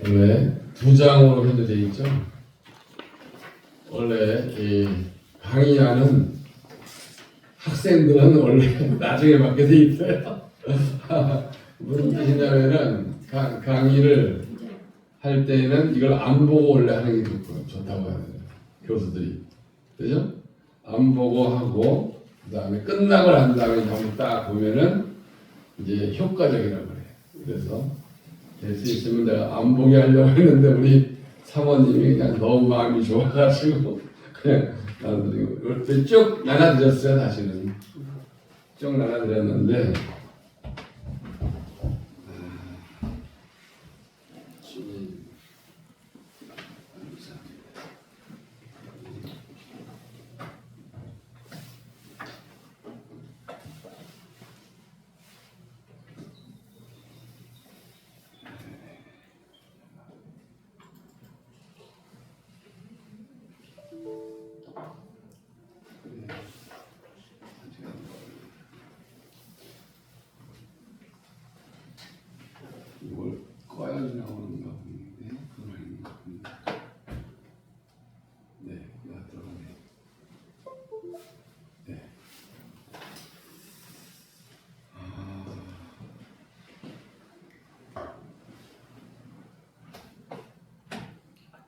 원래 두 장으로 현재되어 있죠. 원래 이 강의하는 학생들은 원래 나중에 받게 돼 있어요. 무슨 뜻이냐면은 강의를 할 때는 이걸 안 보고 원래 하는 게 좋다고 하는 교수들이. 그죠? 안 보고 하고 그 다음에 끝나고 난 다음에 한번 딱 보면은 이제 효과적이라고 그래요. 그래서 될 수 있으면 내가 안 보게 하려고 했는데 우리 사모님이 그냥 너무 마음이 좋아가지고 그냥 나눠드리고 쭉 나눠드렸어요. 다시는 쭉 나눠드렸는데 이걸 꺼야지 나오는가 보는데 그건 아닌가 본데. 네, 이거 들어가네. 네.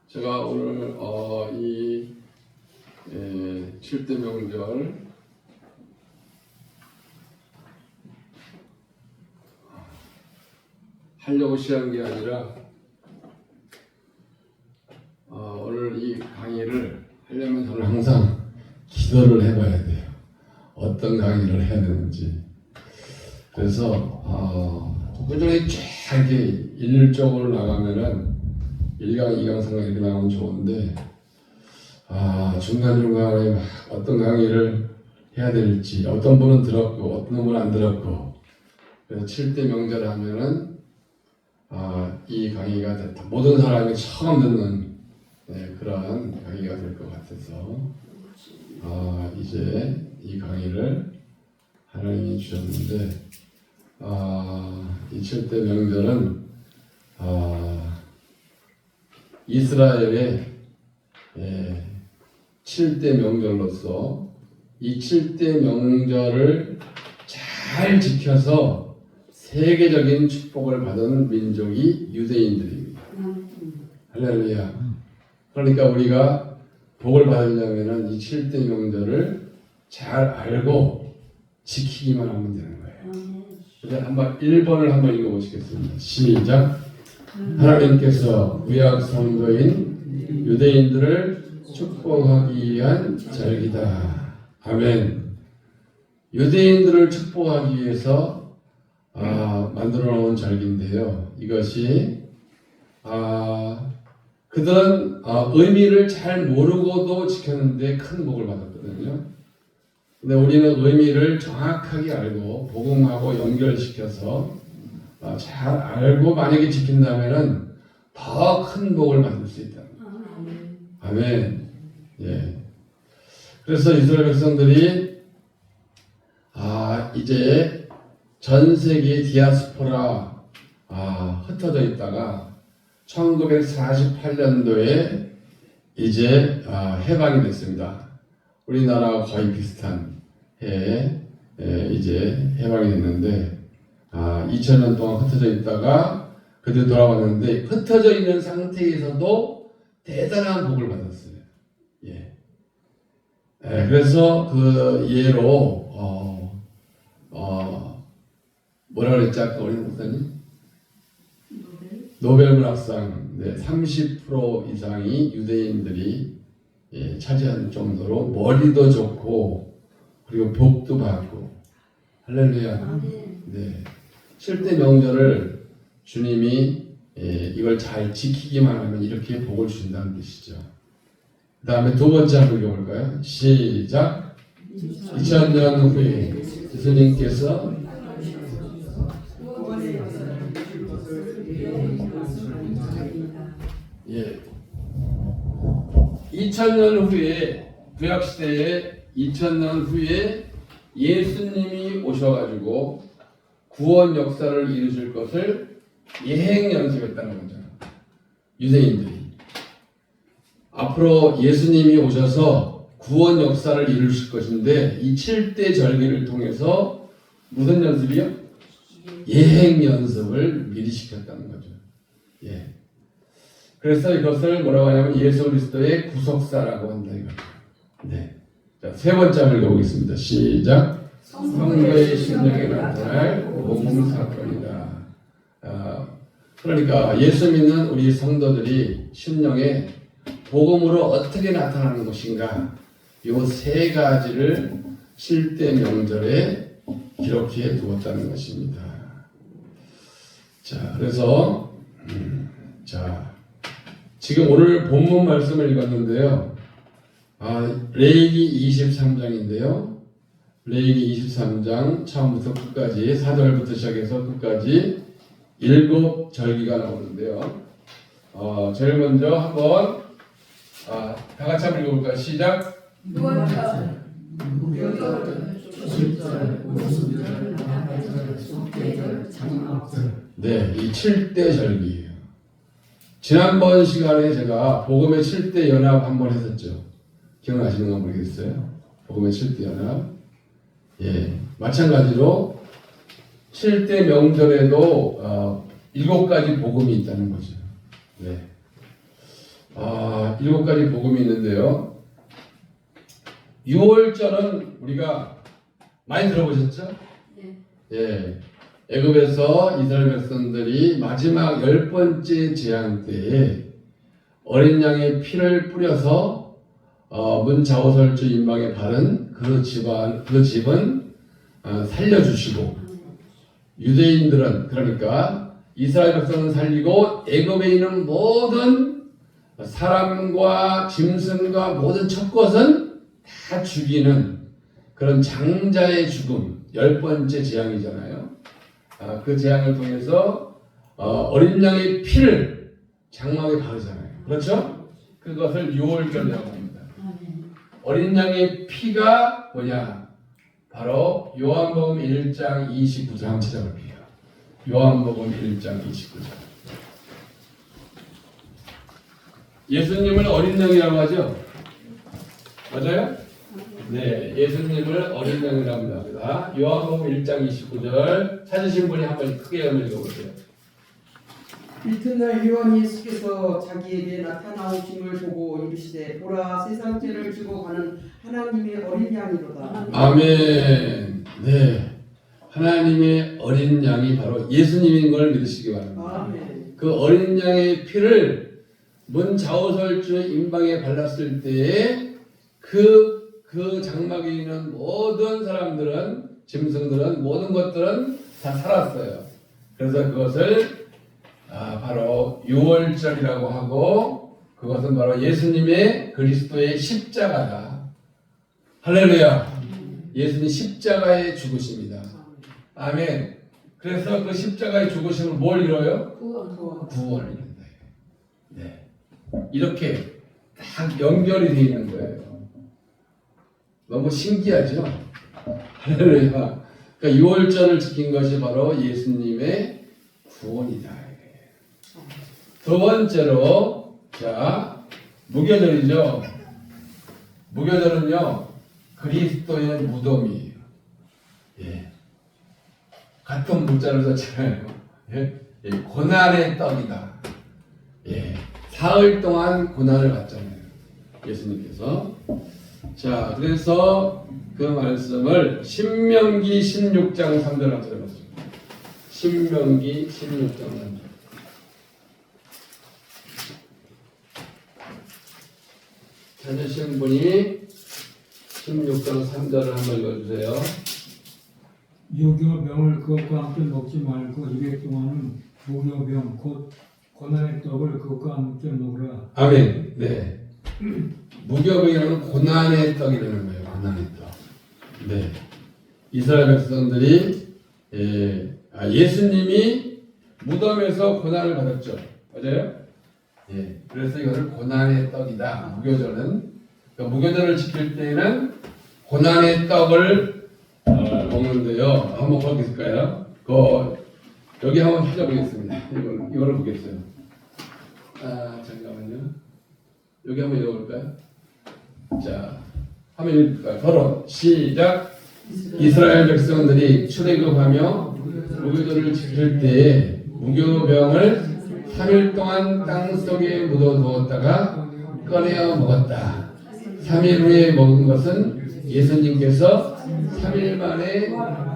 제가 오늘 이 7대 명절 하려고 시작한 게 아니라 오늘 이 강의를 하려면 저는 항상 기도를 해봐야 돼요. 어떤 강의를 해야 되는지. 그래서 꾸준히 쫙 이렇게 일률적으로 나가면은 1강, 2강, 3강 이렇게 나오면 좋은데 중간중간에 어떤 강의를 해야 될지 어떤 분은 들었고 어떤 분은 안 들었고 그래서 7대 명절 하면은 이 강의가 모든 사람이 처음 듣는 그러한 강의가 될 것 같아서 이제 이 강의를 하나님이 주셨는데 이 7대 명절은 이스라엘의 7대 명절로서 이 7대 명절을 잘 지켜서 세계적인 축복을 받은 민족이 유대인들입니다. 할렐루야. 그러니까 우리가 복을 받으려면 이 7대 명절을 잘 알고 지키기만 하면 되는 거예요. 그래서 한번 1번을 한번 읽어보시겠습니다. 시작. 하나님께서 구약 성도인 유대인들을 축복하기 위한 절기다. 아멘. 유대인들을 축복하기 위해서 만들어 놓은 절기인데요. 이것이 그들은 의미를 잘 모르고도 지켰는데 큰 복을 받았거든요. 근데 우리는 의미를 정확하게 알고 복음하고 연결시켜서 잘 알고 만약에 지킨다면은 더 큰 복을 받을 수 있다. 아멘. 예. 그래서 이스라엘 백성들이 이제 전 세계 디아스포라 흩어져 있다가 1948년도에 이제 해방이 됐습니다. 우리나라와 거의 비슷한 해에 이제 해방이 됐는데 2000년 동안 흩어져 있다가 그들 돌아왔는데 흩어져 있는 상태에서도 대단한 복을 받았어요. 예. 그래서 그 예로 뭐라 그랬지 아까 우리 목사님? 노벨 문학상 30% 이상이 유대인들이 차지한 정도로 머리도 좋고 그리고 복도 받고 할렐루야. 네. 7대 명절을 주님이 이걸 잘 지키기만 하면 이렇게 복을 주신다는 뜻이죠. 그 다음에 두 번째 한번 읽어볼까요? 시작. 2000년 후에 예수님께서 예. 2000년 후에 구약시대에 2000년 후에 예수님이 오셔가지고 구원 역사를 이루실 것을 예행 연습했다는 거죠. 유대인들이 앞으로 예수님이 오셔서 구원 역사를 이루실 것인데 이 7대 절기를 통해서 무슨 연습이요? 예행 연습을 미리 시켰다는 거죠. 예. 그래서 이것을 뭐라고 하냐면 예수 그리스도의 구속사라고 한다 이거죠. 네. 자, 세 번째 한번 읽어보겠습니다. 시작. 성도의 심령에 나타날 복음 사건이다. 그러니까 예수 믿는 우리 성도들이 심령에 복음으로 어떻게 나타나는 것인가, 이 세 가지를 7대 명절에 기록해 두었다는 것입니다. 자, 그래서 자, 지금 오늘 본문 말씀을 읽었는데요. 레위기 23장인데요. 레위기 23장 처음부터 끝까지 4절부터 시작해서 끝까지 7절기가 나오는데요. 제일 먼저 한번 다 같이 한번 읽어볼까요? 시작. 무교절, 조실절, 오순절, 나팔절, 속죄절, 장막절. 네, 이 7대 절기예요. 지난번 시간에 제가 복음의 7대 연합 한번 했었죠. 기억나시는 건 모르겠어요. 복음의 7대 연합. 예, 마찬가지로 7대 명절에도 7가지 복음이 있다는 거죠. 네. 7가지 복음이 있는데요. 6월절은 우리가 많이 들어보셨죠? 네. 예. 애굽에서 이스라엘 백성들이 마지막 10번째 재앙 때에 어린 양의 피를 뿌려서 문 좌우설주 임방에 바른 그 집은 살려주시고, 유대인들은, 그러니까 이스라엘 백성은 살리고 애굽에 있는 모든 사람과 짐승과 모든 첫 것은 다 죽이는 그런 장자의 죽음, 10번째 재앙이잖아요. 그 재앙을 통해서 어린 양의 피를 장막에 바르잖아요. 그렇죠? 그것을 유월절이라고 합니다. 어린 양의 피가 뭐냐? 바로 요한복음 1장 29절 한번 찾아볼게요. 요한복음 1장 29절. 예수님을 어린 양이라고 하죠? 맞아요? 네, 예수님을 어린 양이라고 합니다. 요한복음 1장 29절 찾으신 분이 한번 크게 한번 읽어보세요. 이튿날 요한 예수께서 자기에게 나타나오심을 보고 이르시되 보라, 세상 죄를 지고 가는 하나님의 어린 양이로다. 아멘. 네, 하나님의 어린 양이 바로 예수님인 걸 믿으시기 바랍니다. 아멘. 그 어린 양의 피를 문 좌우설주 임방에 발랐을 때에 그 장막에 있는 모든 사람들은, 짐승들은, 모든 것들은 다 살았어요. 그래서 그것을 바로 유월절이라고 하고, 그것은 바로 예수님의 그리스도의 십자가다. 할렐루야. 예수님 십자가의 죽으심이다. 아멘. 그래서 그 십자가의 죽으심을 뭘 이뤄요? 구원을 이룬다. 네. 이렇게 딱 연결이 되어 있는 거예요. 너무 신기하죠? 할렐루야. 그러니까 유월절을 지킨 것이 바로 예수님의 구원이다. 두 번째로, 자, 무교절이죠. 무교절은요, 그리스도의 무덤이에요. 예. 같은 문자를 썼잖아요. 예? 예. 고난의 떡이다. 예. 사흘 동안 고난을 받잖아요. 예수님께서. 자, 그래서 그 말씀을 신명기 16장 3절 한번 들어봤습니다. 신명기 16장 3절. 찾으신 분이 16장 3절을 한번 읽어주세요. 무교병을 그것과 함께 먹지 말고 200 동안은 무교병 곧 고난의 떡을 그것과 함께 먹으라. 아멘. 네. 무교병이라는 고난의 떡이라는 거예요. 고난의 떡. 네. 이스라엘 백성들이 예수님이 무덤에서 고난을 받았죠. 맞아요? 예. 그래서 이것을 고난의 떡이다. 무교절은. 그러니까 무교절을 지킬 때에는 고난의 떡을 먹는데요. 한번 보겠을까요? 여기 한번 찾아보겠습니다. 이거를 보겠어요. 잠깐만요. 여기 한번 읽어볼까요? 자, 한번 읽을까요? 바로 시작. 이스라엘 백성들이 출애굽하며 무교절을 지킬 때에 무교병을 3일 동안 땅속에 묻어두었다가 꺼내어 먹었다. 3일 후에 먹은 것은 예수님께서 3일 만에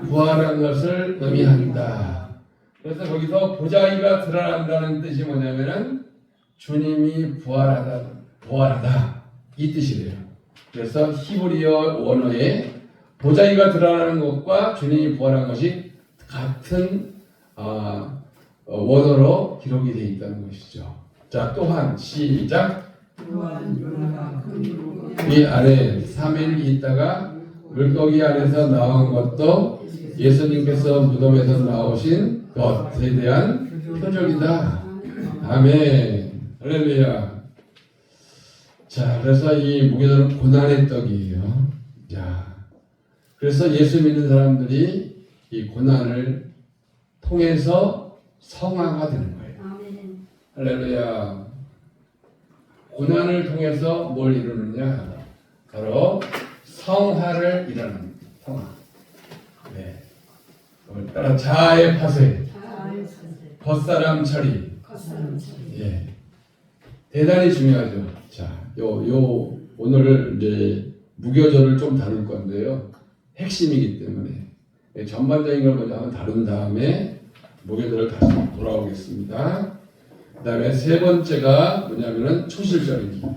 부활한 것을 의미한다. 그래서 거기서 보자기가 드러난다는 뜻이 뭐냐면은 주님이 부활하다 이 뜻이래요. 그래서 히브리어 원어에 보자기가 드러나는 것과 주님이 부활한 것이 같은 원어로 기록이 되어 있다는 것이죠. 자, 또한 시작. 또한 요나가 그리고 이 안에 3일 있다가 물고기 안에서 나온 것도 예수님께서 무덤에서 나오신 것에 대한 표적이다. 아멘. 할렐루야. 자, 그래서 이 무교절은 고난의 떡이에요. 자, 그래서 예수 믿는 사람들이 이 고난을 통해서 성화가 되는 거예요. 할렐루야. 고난을 통해서 뭘 이루느냐? 바로 성화를 이루는 성화. 네. 따라 자아의 파쇄, 겉사람 처리. 예. 대단히 중요하죠. 자, 오늘 이제 무교절을 좀 다룰 건데요. 핵심이기 때문에 전반적인 걸 먼저 한번 다룬 다음에 무교절을 다시 돌아오겠습니다. 그 다음에 세 번째가 뭐냐면은 초실절입니다.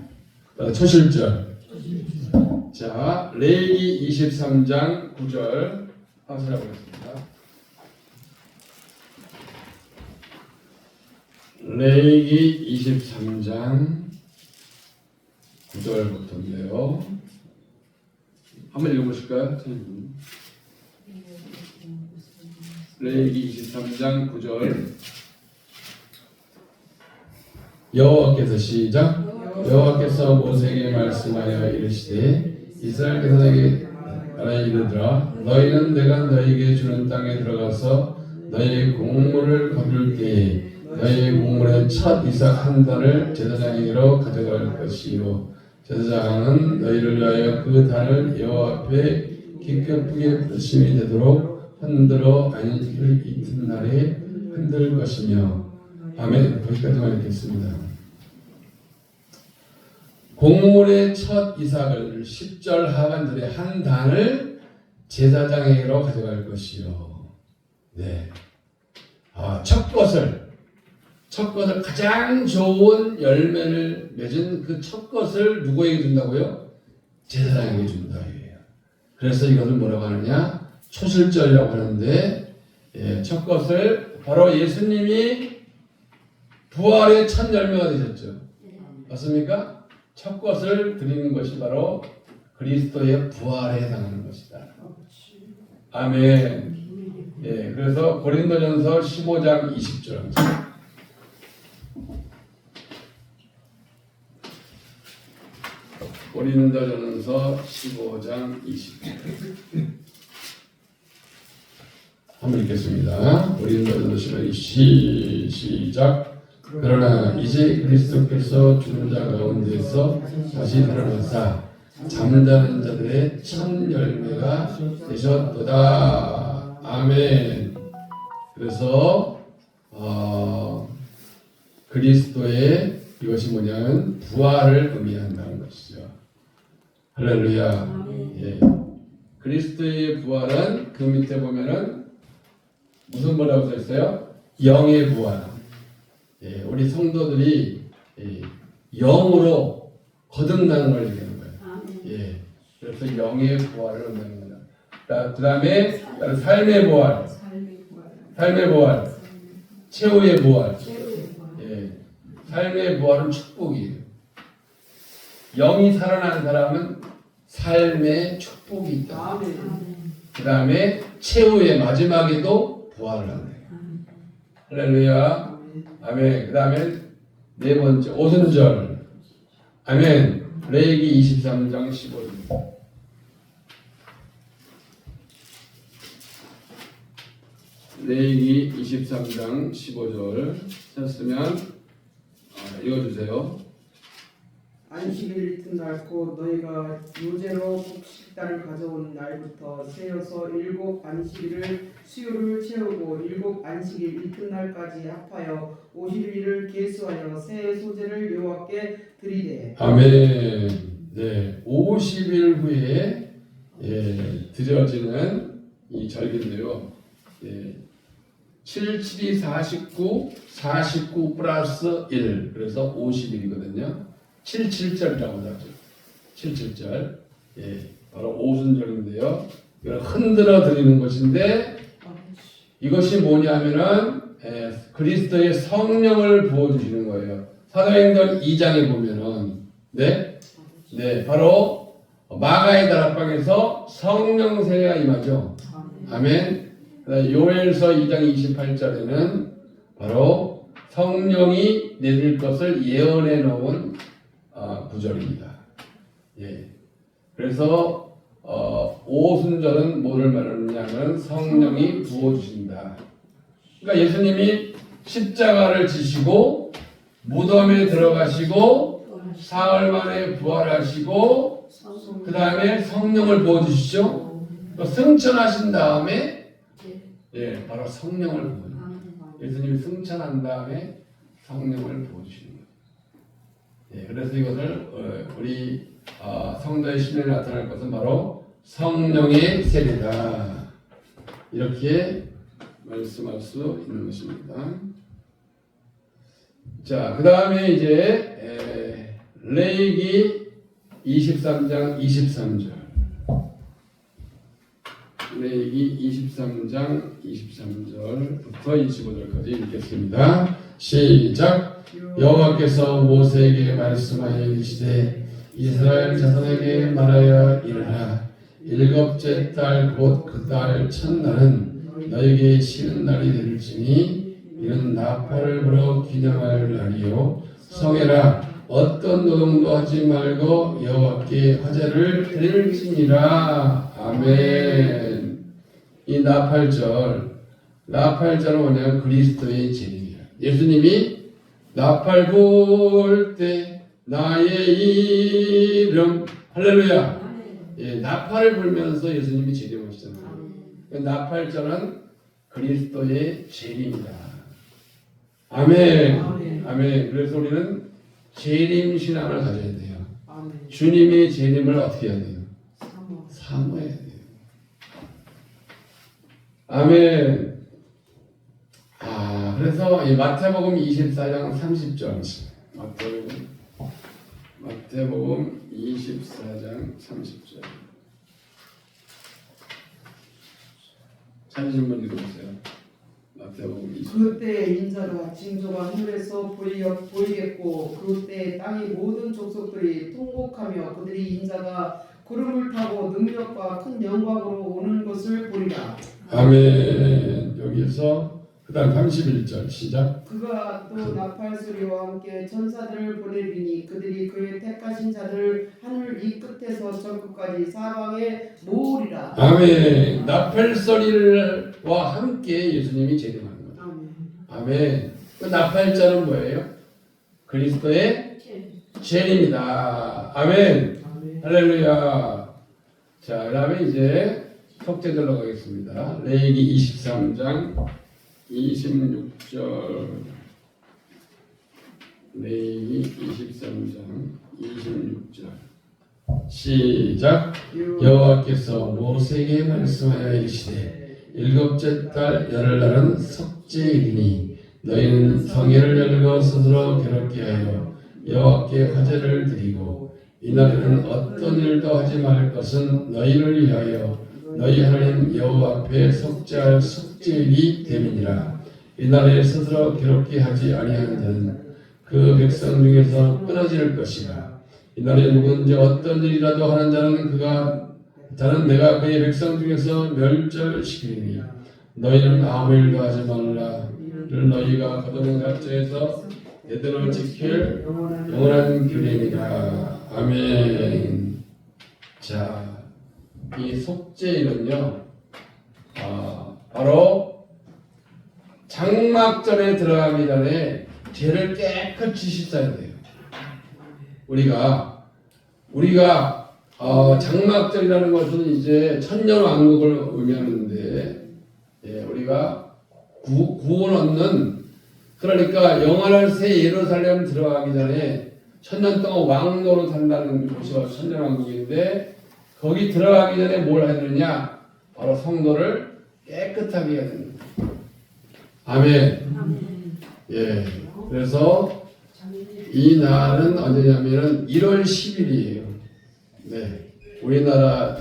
초실절. 자, 레위기 23장 9절 확인해 보겠습니다. 레위기 23장 9절부터인데요. 한번 읽어보실까요? 레위기 23장 9절. 여호와께서 시작. 여호와께서 모세에게 말씀하여 이르시되 이스라엘 백성에게 말하여 이르더라. 너희는 내가 너희에게 주는 땅에 들어가서 너희의 곡물을 거둘 때에 너희의 곡물의 첫 이삭 한 단을 제사장에게로 가져갈 것이요 제사장은 너희를 위하여 그 단을 여호와 앞에 기쁘게 부르심이 되도록 흔들어 안식일 이튿날에 흔들 것이며. 아멘. 거기까지만 읽겠습니다. 곡물의 첫 이삭을 10절 하반절에 한 단을 제사장에게로 가져갈 것이요. 네. 첫 것을 가장 좋은 열매를 맺은 그 첫 것을 누구에게 준다고요? 제사장에게 준다. 그래서 이것을 뭐라고 하느냐? 초실절이라고 하는데, 첫 것을 바로 예수님이 부활의 첫 열매가 되셨죠. 맞습니까? 첫 것을 드리는 것이 바로 그리스도의 부활에 해당하는 것이다. 아멘. 그래서 고린도전서 15장 20절. 고린도전서 15장 20절. 한번 읽겠습니다. 고린도전서 15장 시작. 그러나 이제 그리스도께서 죽은 자 가운데서 다시 살아나사 잠자는 자들의 첫 열매가 되셨도다. 아멘. 그래서 그리스도의 이것이 뭐냐면 부활을 의미한다는 것이죠. 할렐루야. 그리스도의 부활은 그 밑에 보면은 무슨 뭐라고 써 있어요? 영의 부활. 우리 성도들이 영으로 거듭나는 걸 얘기하는 거예요. 그래서 영의 부활을 의미하는 거다. 그 다음에 삶의 부활, 최후의 부활. 삶의 부활은 축복이에요. 영이 살아난 사람은 삶의 축복이 있다. 그 다음에 최후의 마지막에도 부활을 한다. 할렐루야. 아멘. 그 다음에 네 번째 오순절. 아멘. 레위기 23장 15절. 레위기 23장 15절 찾으면 읽어주세요. 안식일 이튿날 곧 너희가 요제로 곡식단을 가져온 날부터 세어서 7 안식일을 수요를 채우고 7 안식일 이튿날까지 합하여 50일을 계수하여 새 소제를 여호와께 드리되. 아멘. 네, 50일 후에 드려지는 이 절기인데요. 7, 7이 49, 49 플러스 1, 그래서 50일이거든요. 77절이라고 하죠. 77절. 바로 오순절인데요. 이걸 흔들어 드리는 것인데, 이것이 뭐냐면은 그리스도의 성령을 부어주시는 거예요. 사도행전 2장에 보면은 바로 마가의 다락방에서 성령 세례가 임하죠. 아멘. 요엘서 2장 28절에는 바로 성령이 내릴 것을 예언해 놓은 구절입니다. 그래서 오순절은 뭐를 말하느냐면 성령이 부어주신다. 그러니까 예수님이 십자가를 지시고 무덤에 들어가시고 사흘 만에 부활하시고 그 다음에 성령을 부어주시죠. 승천하신 다음에 바로 성령을 부어주십니다. 예수님이 승천한 다음에 성령을 부어주시는 거예요. 그래서 이것을 우리 성도의 신령에 나타날 것은 바로 성령의 세례다. 이렇게 말씀할 수 있는 것입니다. 자, 그 다음에 이제 레위기 23장 23절. 레위기 23장 23절부터 25절까지 읽겠습니다. 시작. 여호와께서 모세에게 말씀하여 이르시되 이스라엘 자손에게 말하여 이르라. 7째 달 곧 그 달 첫날은 너에게 쉬는 날이 될지니 이는 나팔을 불어 기념할 날이요 성회라. 어떤 노동도 하지 말고 여호와께 화제를 드릴지니라. 아멘. 이 나팔절은 뭐냐면 그리스도의 재림이야. 예수님이 나팔 불 때 나의 이름 할렐루야. 나팔을 불면서 예수님이 재림하시잖아요. 나팔절은 그리스도의 재림이다. 아멘. 아멘. 그래서 우리는 재림 신앙을 가져야 돼요. 주님의 재림을 어떻게 해야 돼요? 사모해야 돼요. 아멘. 그래서 이 마태복음 24장 30절. 마태복음 24장 30절. 찾으신 분 읽어보세요. 마태복음 24장. 그때 인자가 징조가 하늘에서 보이겠고 그때 땅의 모든 족속들이 통곡하며 그들이 인자가 구름을 타고 능력과 큰 영광으로 오는 것을 보리라. 아멘. 여기서 그 다음 31절 시작. 그가 또 나팔 소리와 함께 천사들을 보내리니 그들이 그의 택하신 자들을 하늘 이 끝에서 저 끝까지 사방에 모으리라. 아멘. 나팔 소리와 함께 예수님이 재림하는 거죠. 아멘. 그 나팔자는 뭐예요? 그리스도의 재림이다. 아멘. 할렐루야. 자, 그 다음에 이제 속죄 들어가겠습니다. 레위기 23장 26절. 레위기 23장 26절. 시작. 여호와께서 모세에게 말씀하여 이르시되 7째 달 열흘날은 속죄일이니 너희는 성회를 열고 스스로 괴롭게 하여 여호와께 화제를 드리고 이날에는 어떤 일도 하지 말 것은 너희를 위하여 너희 하나님 여호와 앞에 속죄할 속죄일이 됨이니라. 이날에 스스로 괴롭게 하지 아니하는 자는 그 백성 중에서 끊어질 것이라. 이날에 누구든지 어떤 일이라도 하는 자는 내가 그의 백성 중에서 멸절시키리니 너희는 아무 일도 하지 말라. 이를 너희가 거두는 각처에서 대대로 지킬 영원한 규례니라. 아멘. 자, 이 속죄일은요, 바로 장막전에 들어가기 전에 죄를 깨끗이 씻어야 돼요. 우리가 장막절이라는 것은 이제 천년왕국을 의미하는데, 예, 우리가 구원 얻는, 그러니까 영원한 새 예루살렘 들어가기 전에 천년 동안 왕노로 산다는 곳이 바로 천년왕국인데, 거기 들어가기 전에 뭘 해야 되느냐? 바로 성도를 깨끗하게 해야 됩니다. 아멘. 예. 그래서 이 날은 언제냐면은 1월 10일이에요. 네. 우리나라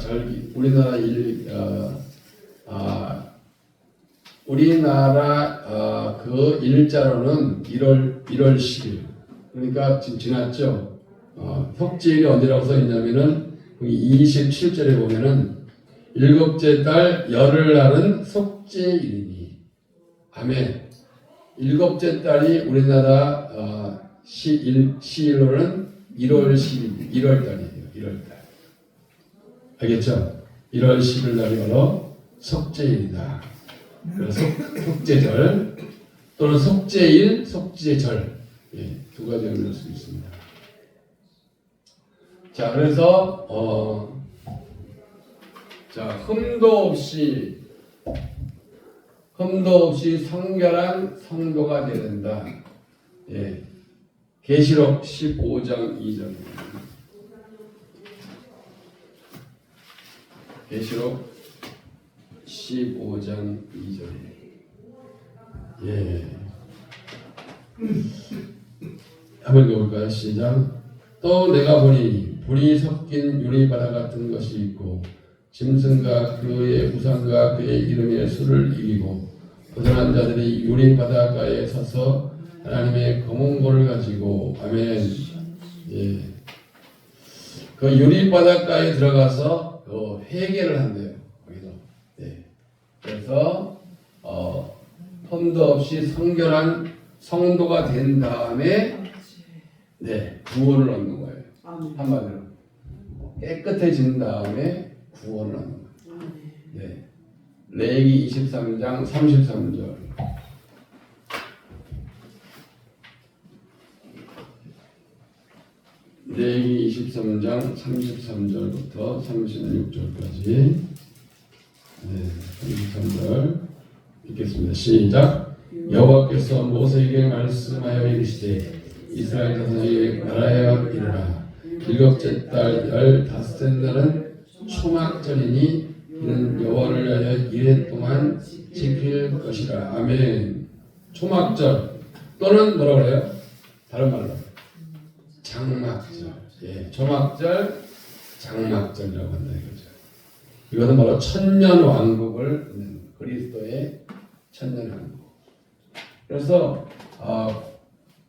그 일자로는 1월 10일. 그러니까 지금 지났죠. 속죄일이 언제라고 써 있냐면은 27절에 보면은 일곱째 달 열흘날은 속죄일이니. 아멘. 일곱째 달이 우리나라 시일로는 1월 10일, 1월 달이에요. 1월 달. 알겠죠? 1월 10일 날이 바로 속죄일이다. 그래서 속죄절 또는 속죄일, 속죄절, 예, 두 가지 의미를 수 있습니다. 자, 그래서 흠도 없이 성결한 성도가 되어야 된다. 예. 계시록 15장 2절입니다. 계시록 15장 2절. 예. 한번 읽어볼까요? 시작. 또 내가 보니 불이 섞인 유리바다 같은 것이 있고 짐승과 그의 우상과 그의 이름의 수를 이기고 고전한 자들이 유리바다가에 서서 하나님의 검은고를 가지고 아멘. 예. 그 유리바닷가에 들어가서 회개를 한대요. 거기서. 예. 그래서 흠도 없이 성결한 성도가 된 다음에 네, 구원을 얻는 거예요. 한마디로 깨끗해진 다음에 구원을 얻는 거예요. 네. 레위기 23장 33절. 레위기 23장 33절부터 36절까지. 네, 33절 읽겠습니다. 시작. 여호와께서 모세에게 말씀하여 이르시되 이스라엘 자손에게 말하여 이르라. 일곱째 달 15째 날은 초막절이니 이는 여호와를 위하여 이래 동안 지킬 것이라. 아멘. 초막절 또는 뭐라 그래요? 다른 말로 장막절. 예, 초막절, 장막절이라고 한다 이거죠. 이것은 바로 천년 왕국을 그리스도의 천년 왕국. 그래서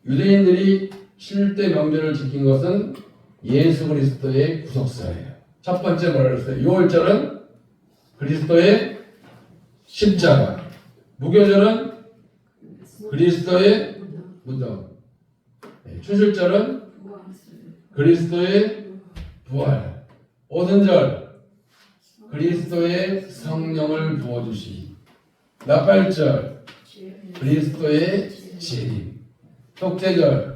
유대인들이 7대 명절을 지킨 것은 예수 그리스도의 구속사예요. 첫 번째 뭐라 그랬어요? 6월절은 그리스도의 십자가, 무교절은 그리스도의 무덤, 추실절은 그리스도의 부활, 오순절 그리스도의 성령을 부어주심, 나팔절 그리스도의 재림, 속죄절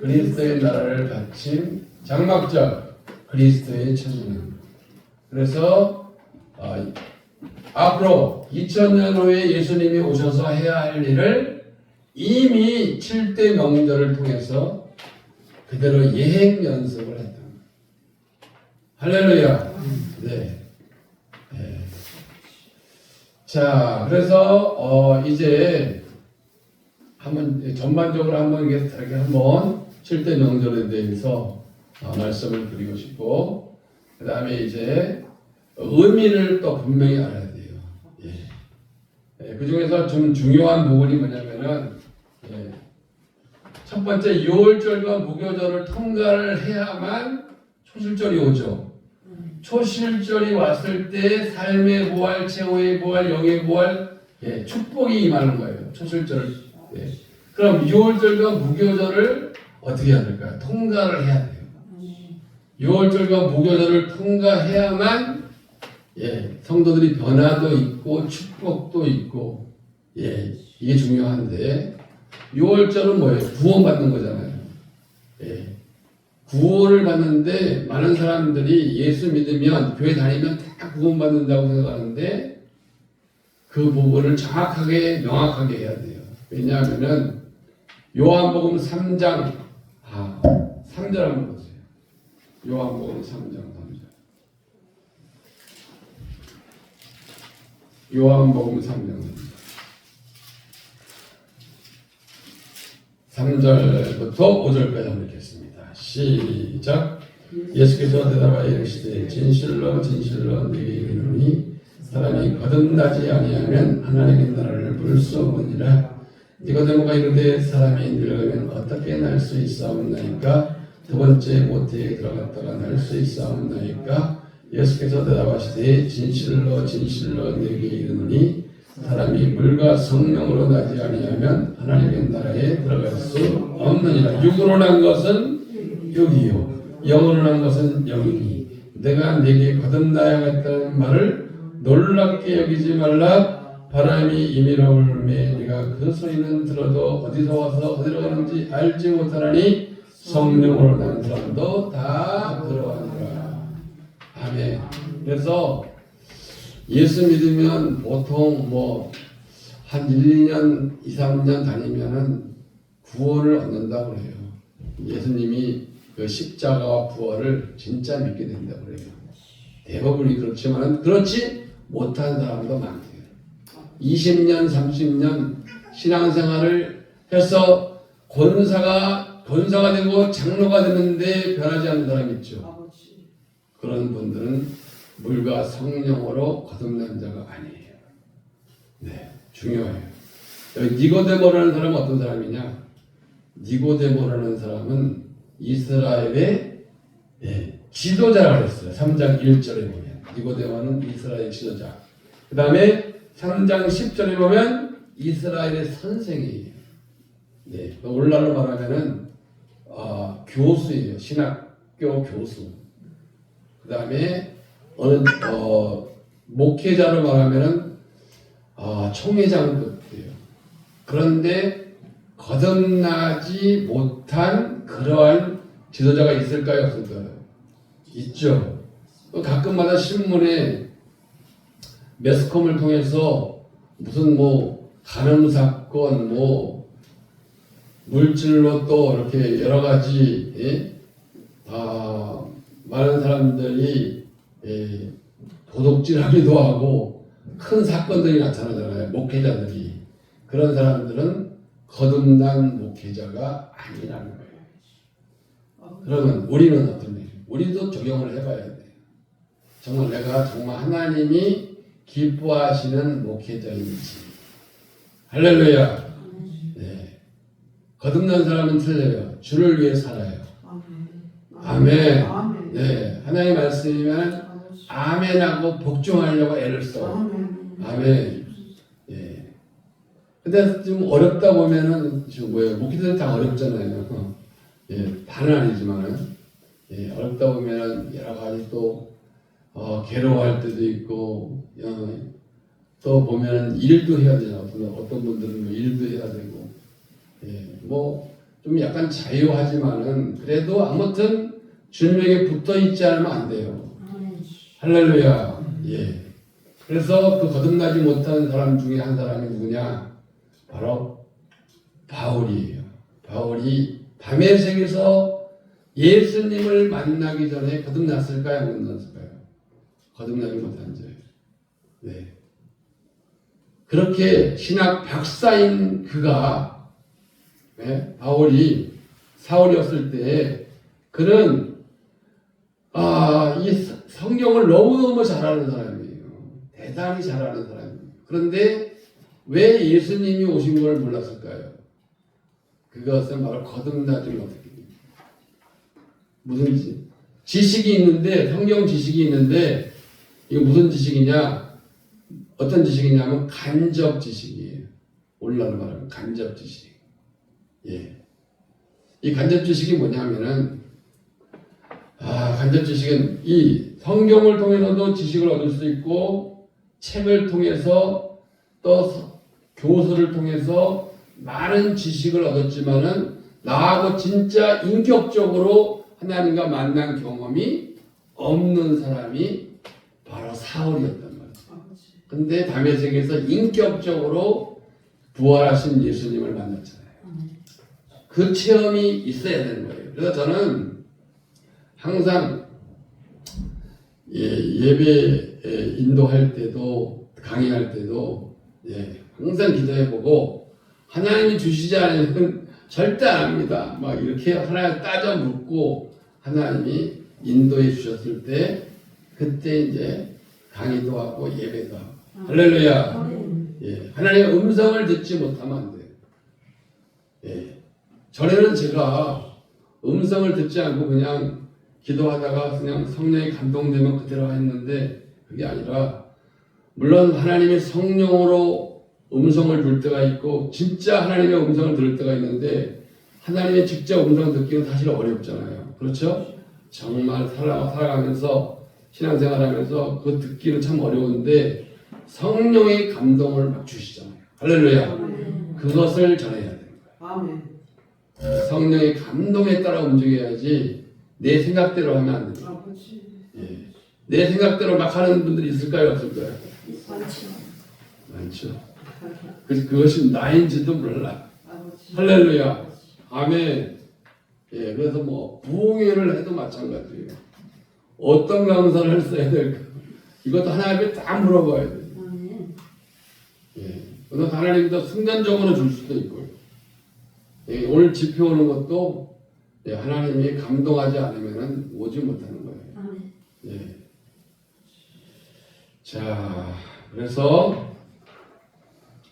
그리스도의 나라를 바침, 장막절 그리스도의 천년. 그래서 앞으로 2000년 후에 예수님이 오셔서 해야 할 일을 이미 7대 명절을 통해서 그대로 예행 연습을 했다. 할렐루야. 네. 네. 자, 그래서 이제 한번 전반적으로 한번 이렇게 한번 7대 명절에 대해서 말씀을 드리고 싶고, 그 다음에 이제 의미를 또 분명히 알아야 돼요. 예. 그 중에서 좀 중요한 부분이 뭐냐면은, 첫 번째 6월절과 무교절을 통과를 해야만 초실절이 오죠. 초실절이 왔을 때 삶의 부활, 최후의 부활, 영의 부활, 축복이 임하는 거예요. 초실절. 그럼 6월절과 무교절을 어떻게 해야 될까요? 통과를 해야 돼요. 6월절과 무교절을 통과해야만 성도들이 변화도 있고 축복도 있고 이게 중요한데 유월절은 뭐예요? 구원받는 거잖아요. 예. 구원을 받는데 많은 사람들이 예수 믿으면 교회 다니면 다 구원받는다고 생각하는데 그 부분을 정확하게 명확하게 해야 돼요. 왜냐하면은 요한복음 3장 3절 한번 보세요. 요한복음 3장 3절. 요한복음 3장 3절부터 5절까지 한번 읽겠습니다. 시작. 예수께서 대답하여 이르시되 진실로 진실로 네게 이르노니 사람이 거듭나지 아니하면 하나님의 나라를 볼 수 없느니라. 니고데모가 이르되 사람이 늙으면 어떻게 날 수 있사옵나이까? 두 번째 모태에 들어갔다가 날 수 있사옵나이까? 예수께서 대답하시되 진실로 진실로 네게 이르노니 사람이 물과 성령으로 나지 아니하면 하나님의 나라에 들어갈 수 없느니라. 육으로 난 것은 육이요 영으로 난 것은 영이니 내가 네게 거듭나야겠다는 말을 놀랍게 여기지 말라. 바람이 임의로 불매 네가 그 소리는 들어도 어디서 와서 어디로 가는지 알지 못하나니 성령으로 난 사람도 다 들어가니라. 아멘. 그래서 예수 믿으면 보통 한 1, 2년, 2, 3년 다니면은 구원을 얻는다고 그래요. 예수님이 그 십자가와 부활을 진짜 믿게 된다고 그래요. 대부분이 그렇지만 그렇지 못한 사람도 많대요. 20년, 30년 신앙생활을 해서 권사가 되고 장로가 되는데 변하지 않는 사람 있죠. 그런 분들은 물과 성령으로 거듭난 자가 아니에요. 네, 중요해요. 여기 니고데모라는 사람은 어떤 사람이냐? 니고데모라는 사람은 이스라엘의 지도자라고 했어요. 3장 1절에 보면 니고데모는 이스라엘 지도자. 그 다음에 3장 10절에 보면 이스라엘의 선생이에요. 네, 오늘날로 말하면은 교수예요. 신학교 교수. 그 다음에 목회자로 말하면은 총회장급이에요. 그런데 거듭나지 못한 그러한 지도자가 있을까요, 없을까요? 있죠. 가끔마다 신문에 매스컴을 통해서 무슨 간음 사건, 물질로 또 이렇게 여러 가지 많은 사람들이 도둑질하기도 하고 큰 사건들이 나타나잖아요. 목회자들이. 그런 사람들은 거듭난 목회자가 아니라는 거예요. 그러면 우리는 어떤 일이에요? 우리도 적용을 해봐야 돼요. 정말 내가 정말 하나님이 기뻐하시는 목회자인지. 할렐루야. 네. 거듭난 사람은 틀려요. 주를 위해 살아요. 아멘. 네. 하나님의 말씀이면 아멘하고 복종하려고 애를 써. 아멘. 예. 근데 좀 어렵다 보면은 지금 목회자들 다 어렵잖아요. 예, 다는 아니지만은 어렵다 보면은 여러 가지 또 괴로워할 때도 있고 또 보면 일도 해야 되잖아. 어떤 분들은 일도 해야 되고 좀 약간 자유하지만은 그래도 아무튼 주님에게 붙어 있지 않으면 안 돼요. 할렐루야. 예. 그래서 그 거듭나지 못한 사람 중에 한 사람이 누구냐? 바로 바울이에요. 바울이 다메섹에서 예수님을 만나기 전에 거듭났을까요? 못 났을까요? 거듭나지 못한 자예요. 네. 그렇게 신학 박사인 그가 바울이 사울이었을 때 그는 이 성경을 너무너무 잘하는 사람이에요. 대단히 잘하는 사람이에요. 그런데 왜 예수님이 오신 걸 몰랐을까요? 그것은 바로 거듭나지 못했기 때문에. 무슨 지식이 있는데, 성경 지식이 있는데 이거 무슨 지식이냐? 어떤 지식이냐면 간접 지식이에요. 오늘날로 말하면 간접 지식. 예. 이 간접 지식이 뭐냐면은 간접 지식은 이 성경을 통해서도 지식을 얻을 수 있고 책을 통해서 또 교수를 통해서 많은 지식을 얻었지만은 나하고 진짜 인격적으로 하나님과 만난 경험이 없는 사람이 바로 사울이었단 말이에요. 근데 다메섹에서 인격적으로 부활하신 예수님을 만났잖아요. 그 체험이 있어야 되는 거예요. 그래서 저는 항상 예배 인도할 때도 강의할 때도 항상 기도해보고 하나님이 주시지 않으면 절대 안 합니다. 막 이렇게 하나님 따져 묻고 하나님이 인도해 주셨을 때 그때 이제 강의도 하고 예배도 하고 할렐루야. 하나님의 음성을 듣지 못하면 안 돼요. 전에는 제가 음성을 듣지 않고 그냥 기도하다가 그냥 성령이 감동되면 그대로 했는데 그게 아니라 물론 하나님의 성령으로 음성을 들을 때가 있고 진짜 하나님의 음성을 들을 때가 있는데 하나님의 직접 음성을 듣기는 사실 어렵잖아요. 그렇죠? 정말 살아가면서 신앙생활하면서 그거 듣기는 참 어려운데 성령의 감동을 막 주시잖아요. 할렐루야. 그것을 전해야 되는 거예요. 아멘. 성령의 감동에 따라 움직여야지 내 생각대로 하면 안 됩니다. 내 생각대로 막 하는 분들이 있을까요? 없을까요? 많죠. 그래서 그것이 나인지도 몰라. 할렐루야. 아멘. 그래서 뭐 부흥회를 해도 마찬가지예요. 어떤 강사를 써야 될까? 이것도 하나님께 다 물어봐야 돼요. 그래서 하나님도 순간적으로 줄 수도 있고요. 오늘 집회 오는 것도 하나님이 감동하지 않으면 오지 못하는 거예요. 자, 그래서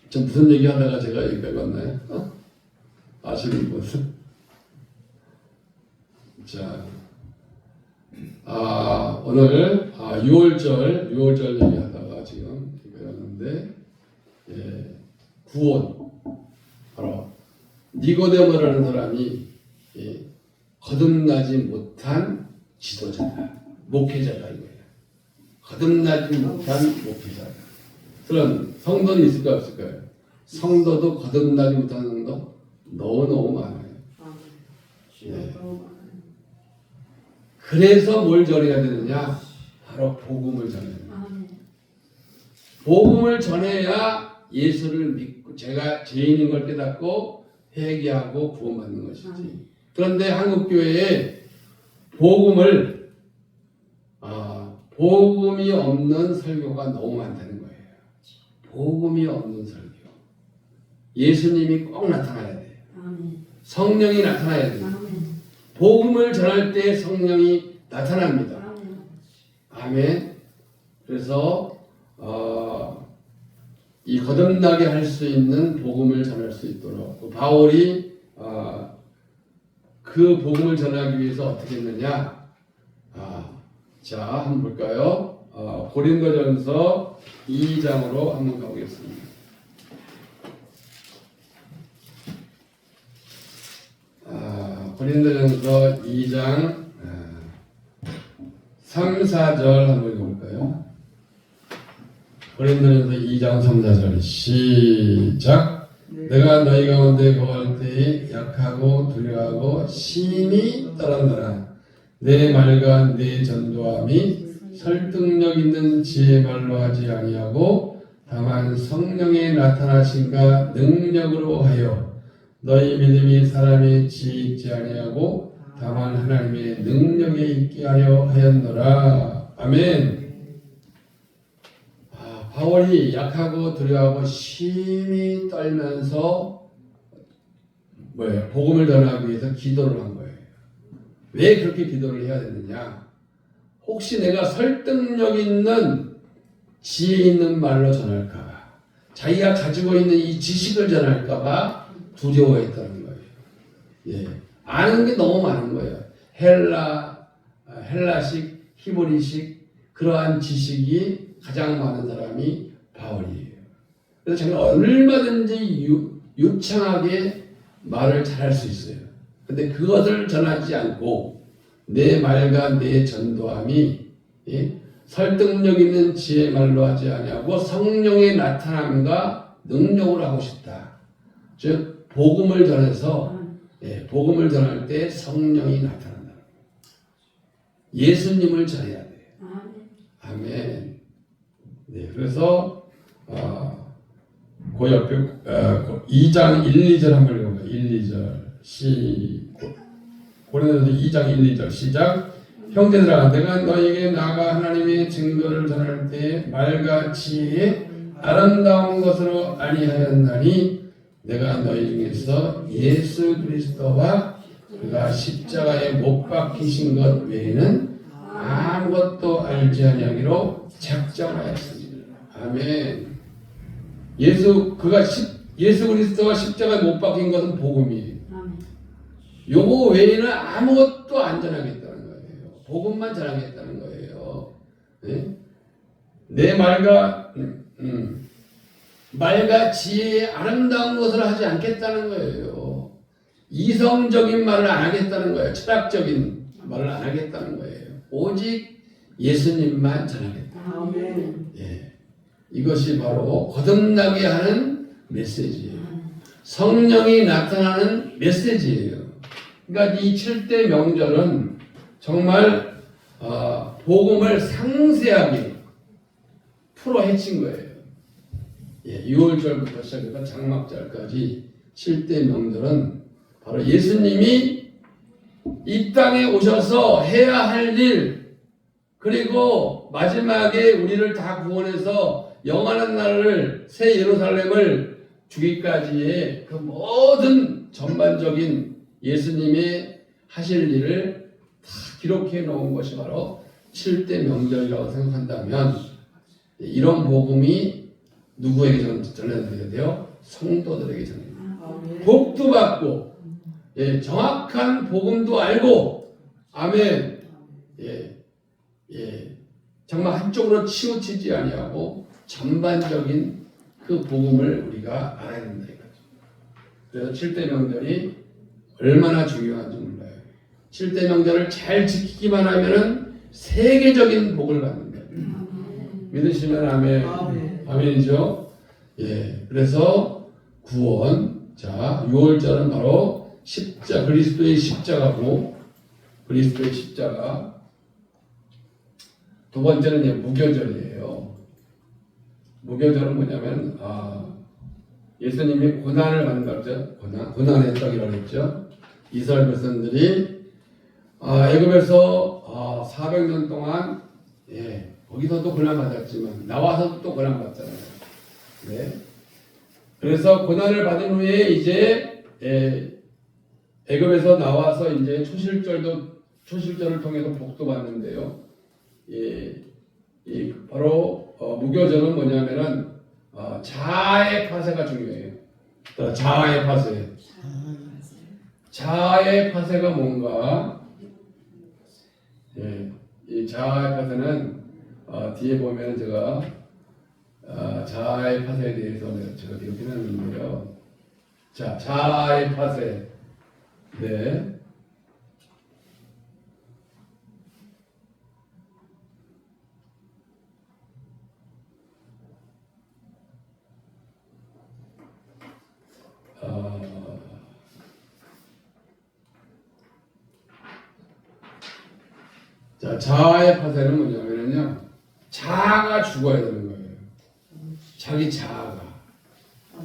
저 무슨 얘기하다가 제가 여기까지 왔나요? 아시는 분은? 자, 오늘 6월절 얘기하다가 지금 배웠는데 구원 바로 니고데모라는 사람이 거듭나지 못한 지도자다, 목회자다 이거예요. 거듭나지 못한 목회자다. 그럼 성도는 있을까 없을까요? 성도도 거듭나지 못한 성도 너무너무 많아요. 그래서 뭘 전해야 되느냐? 바로 복음을 전해야 돼요. 복음을 전해야 예수를 믿고 제가 죄인인 걸 깨닫고 회개하고 구원받는 것이지. 그런데 한국교회에 복음이 없는 설교가 너무 많다는 거예요. 복음이 없는 설교. 예수님이 꼭 나타나야 돼요. 성령이 나타나야 돼요. 복음을 전할 때 성령이 나타납니다. 아멘. 그래서 이 거듭나게 할 수 있는 복음을 전할 수 있도록 바울이 그 복음을 전하기 위해서 어떻게 했느냐? 자, 한번 볼까요? 고린도전서 2장으로 한번 가보겠습니다. 고린도전서 2장 3, 4절 한번 읽어볼까요? 고린도전서 2장 3, 4절 시작. 내가 너희 가운데 거할 때에 약하고 두려워하고 심히 떨었노라. 내 말과 내 전도함이 설득력 있는 지혜 말로 하지 아니하고 다만 성령의 나타나심과 능력으로 하여 너희 믿음이 사람의 지혜 있지 아니하고 다만 하나님의 능력에 있게 하려 하였노라. 아멘. 바울이 약하고 두려워하고 심히 떨면서 복음을 전하기 위해서 기도를 한 거예요. 왜 그렇게 기도를 해야 되느냐? 혹시 내가 설득력 있는 지혜 있는 말로 전할까봐, 자기가 가지고 있는 이 지식을 전할까봐 두려워했다는 거예요. 아는 게 너무 많은 거예요. 헬라식, 히브리식 그러한 지식이 가장 많은 사람이 바울이에요. 그래서 자기가 얼마든지 유창하게 말을 잘할 수 있어요. 근데 그것을 전하지 않고 내 말과 내 전도함이 설득력 있는 지혜 말로 하지 아니하고 성령의 나타남과 능력으로 하고 싶다. 즉 복음을 전해서 복음을 전할 때 성령이 나타난다. 예수님을 전해야 돼요. 아멘. 네, 그래서 그 옆에 2장 1, 2절 한번 읽어봐요. 1, 2절 고린도서 2장 1, 2절 시작. 형제들아, 내가 너에게 나가 하나님의 증거를 전할 때 말과 지혜에 아름다운 것으로 아니하였나니 내가 너희 중에서 예수 그리스도와 그가 십자가에 못 박히신 것 외에는 아무것도 알지 아니하기로 작정하였습니다. 아멘. 예수 그리스도가 십자가에 못 박힌 것은 복음이에요. 요거 외에는 아무것도 안 전하겠다는 거예요. 복음만 전하겠다는 거예요. 네? 내 말과 지혜의 아름다운 것을 하지 않겠다는 거예요. 이성적인 말을 안 하겠다는 거예요. 철학적인 말을 안 하겠다는 거예요. 오직 예수님만 전하겠다. 아멘. 예. 이것이 바로 거듭나게 하는 메시지예요. 성령이 나타나는 메시지예요. 그러니까 이 7대 명절은 정말 복음을 상세하게 풀어헤친 거예요. 예, 6월절부터 시작해서 장막절까지 7대 명절은 바로 예수님이 이 땅에 오셔서 해야 할 일, 그리고 마지막에 우리를 다 구원해서 영원한 나라를 새 예루살렘을 주기까지의 그 모든 전반적인 예수님의 하실 일을 다 기록해 놓은 것이 바로 7대 명절이라고 생각한다면 이런 복음이 누구에게 전해드려야 돼요? 성도들에게 전해야 돼요. 복도 받고 정확한 복음도 알고 아멘. 정말 한쪽으로 치우치지 아니하고 전반적인 그 복음을 우리가 알아야 된다 이거죠. 그래서 7대 명절이 얼마나 중요한지 몰라요. 7대 명절을 잘 지키기만 하면은 세계적인 복을 받는다. 믿으시면 아멘. 아멘이죠. 예. 그래서 구원. 자, 6월절은 바로 그리스도의 십자가고, 그리스도의 십자가. 두 번째는 이제 무교절이에요. 무교절은 뭐냐면, 예수님이 고난을 받는다죠. 고난의 떡이라고 했죠. 이스라엘 백성들이 애굽에서 400년 동안 거기서도 고난 받았지만 나와서도 또 고난 받잖아요. 네. 그래서 고난을 받은 후에 이제 애굽에서 나와서 이제 초실절을 통해서 복도 받는데요. 바로 무교절은 뭐냐면은 자아의 파쇄가 중요해요. 자아의 파쇄. 자아의 파쇄가 뭔가? 이 자아의 파쇄는 뒤에 보면 제가 자아의 파쇄에 대해서 제가 기록해놨는데요. 자, 자아의 파쇄. 네. 자, 자아의 파쇄는 뭐냐면요. 자아가 죽어야 되는 거예요. 자기 자아가.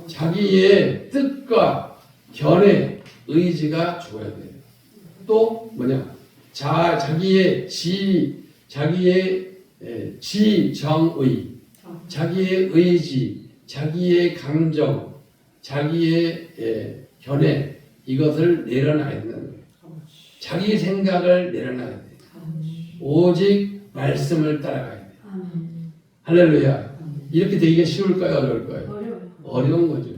자기의 뜻과 견해, 의지가 죽어야 돼요. 또 뭐냐? 자기의 정의, 자기의 의지, 자기의 감정, 자기의 견해, 이것을 내려놔야 된다는 거예요. 자기 생각을 내려놔야 돼요. 오직 말씀을 따라가야 돼요. 할렐루야. 이렇게 되기가 쉬울까요? 어려울까요? 어려운 거죠.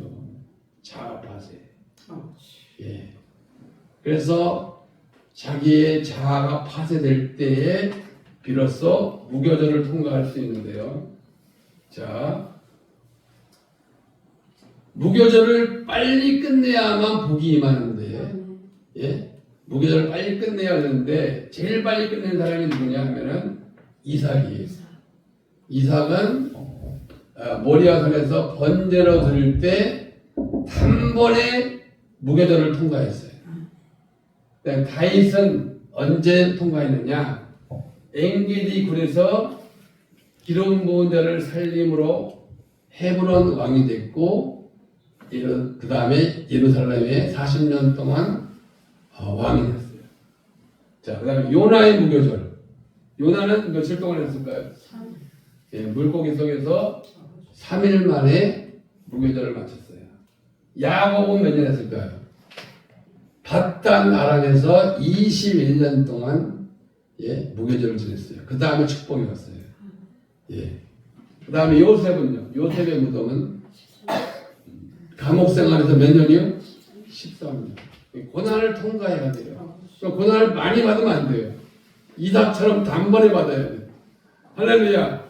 자아 파쇄. 예. 그래서 자기의 자아가 파쇄될 때에 비로소 무교절을 통과할 수 있는데요. 자, 무교절을 빨리 끝내야만 복이 임하는데, 무교절을 빨리 끝내야 하는데 제일 빨리 끝낸 사람이 누구냐 하면은 이삭이에요. 이삭은 모리아산에서 번제로 드릴 때 단번에 무교절을 통과했어요. 다윗은 언제 통과했느냐? 엔게디 굴에서 기름 부은 자를 살림으로 헤브론 왕이 됐고, 그 다음에 예루살렘에 40년 동안 왕이 됐어요. 자, 그 다음에 요나의 무교절. 요나는 며칠 동안 했을까요? 예, 물고기 속에서 3일 만에 무교절을 마쳤어요. 야곱은 몇 년 했을까요? 바단 아람에서 21년 동안 예, 무교절을 지냈어요. 그 다음에 축복이 왔어요. 예. 그 다음에 요셉은요. 요셉의 무덤은 감옥 생활에서 몇 년이요? 13년. 고난을 통과해야 돼요. 고난을 많이 받으면 안 돼요. 이삭처럼 단번에 받아야 돼요. 할렐루야.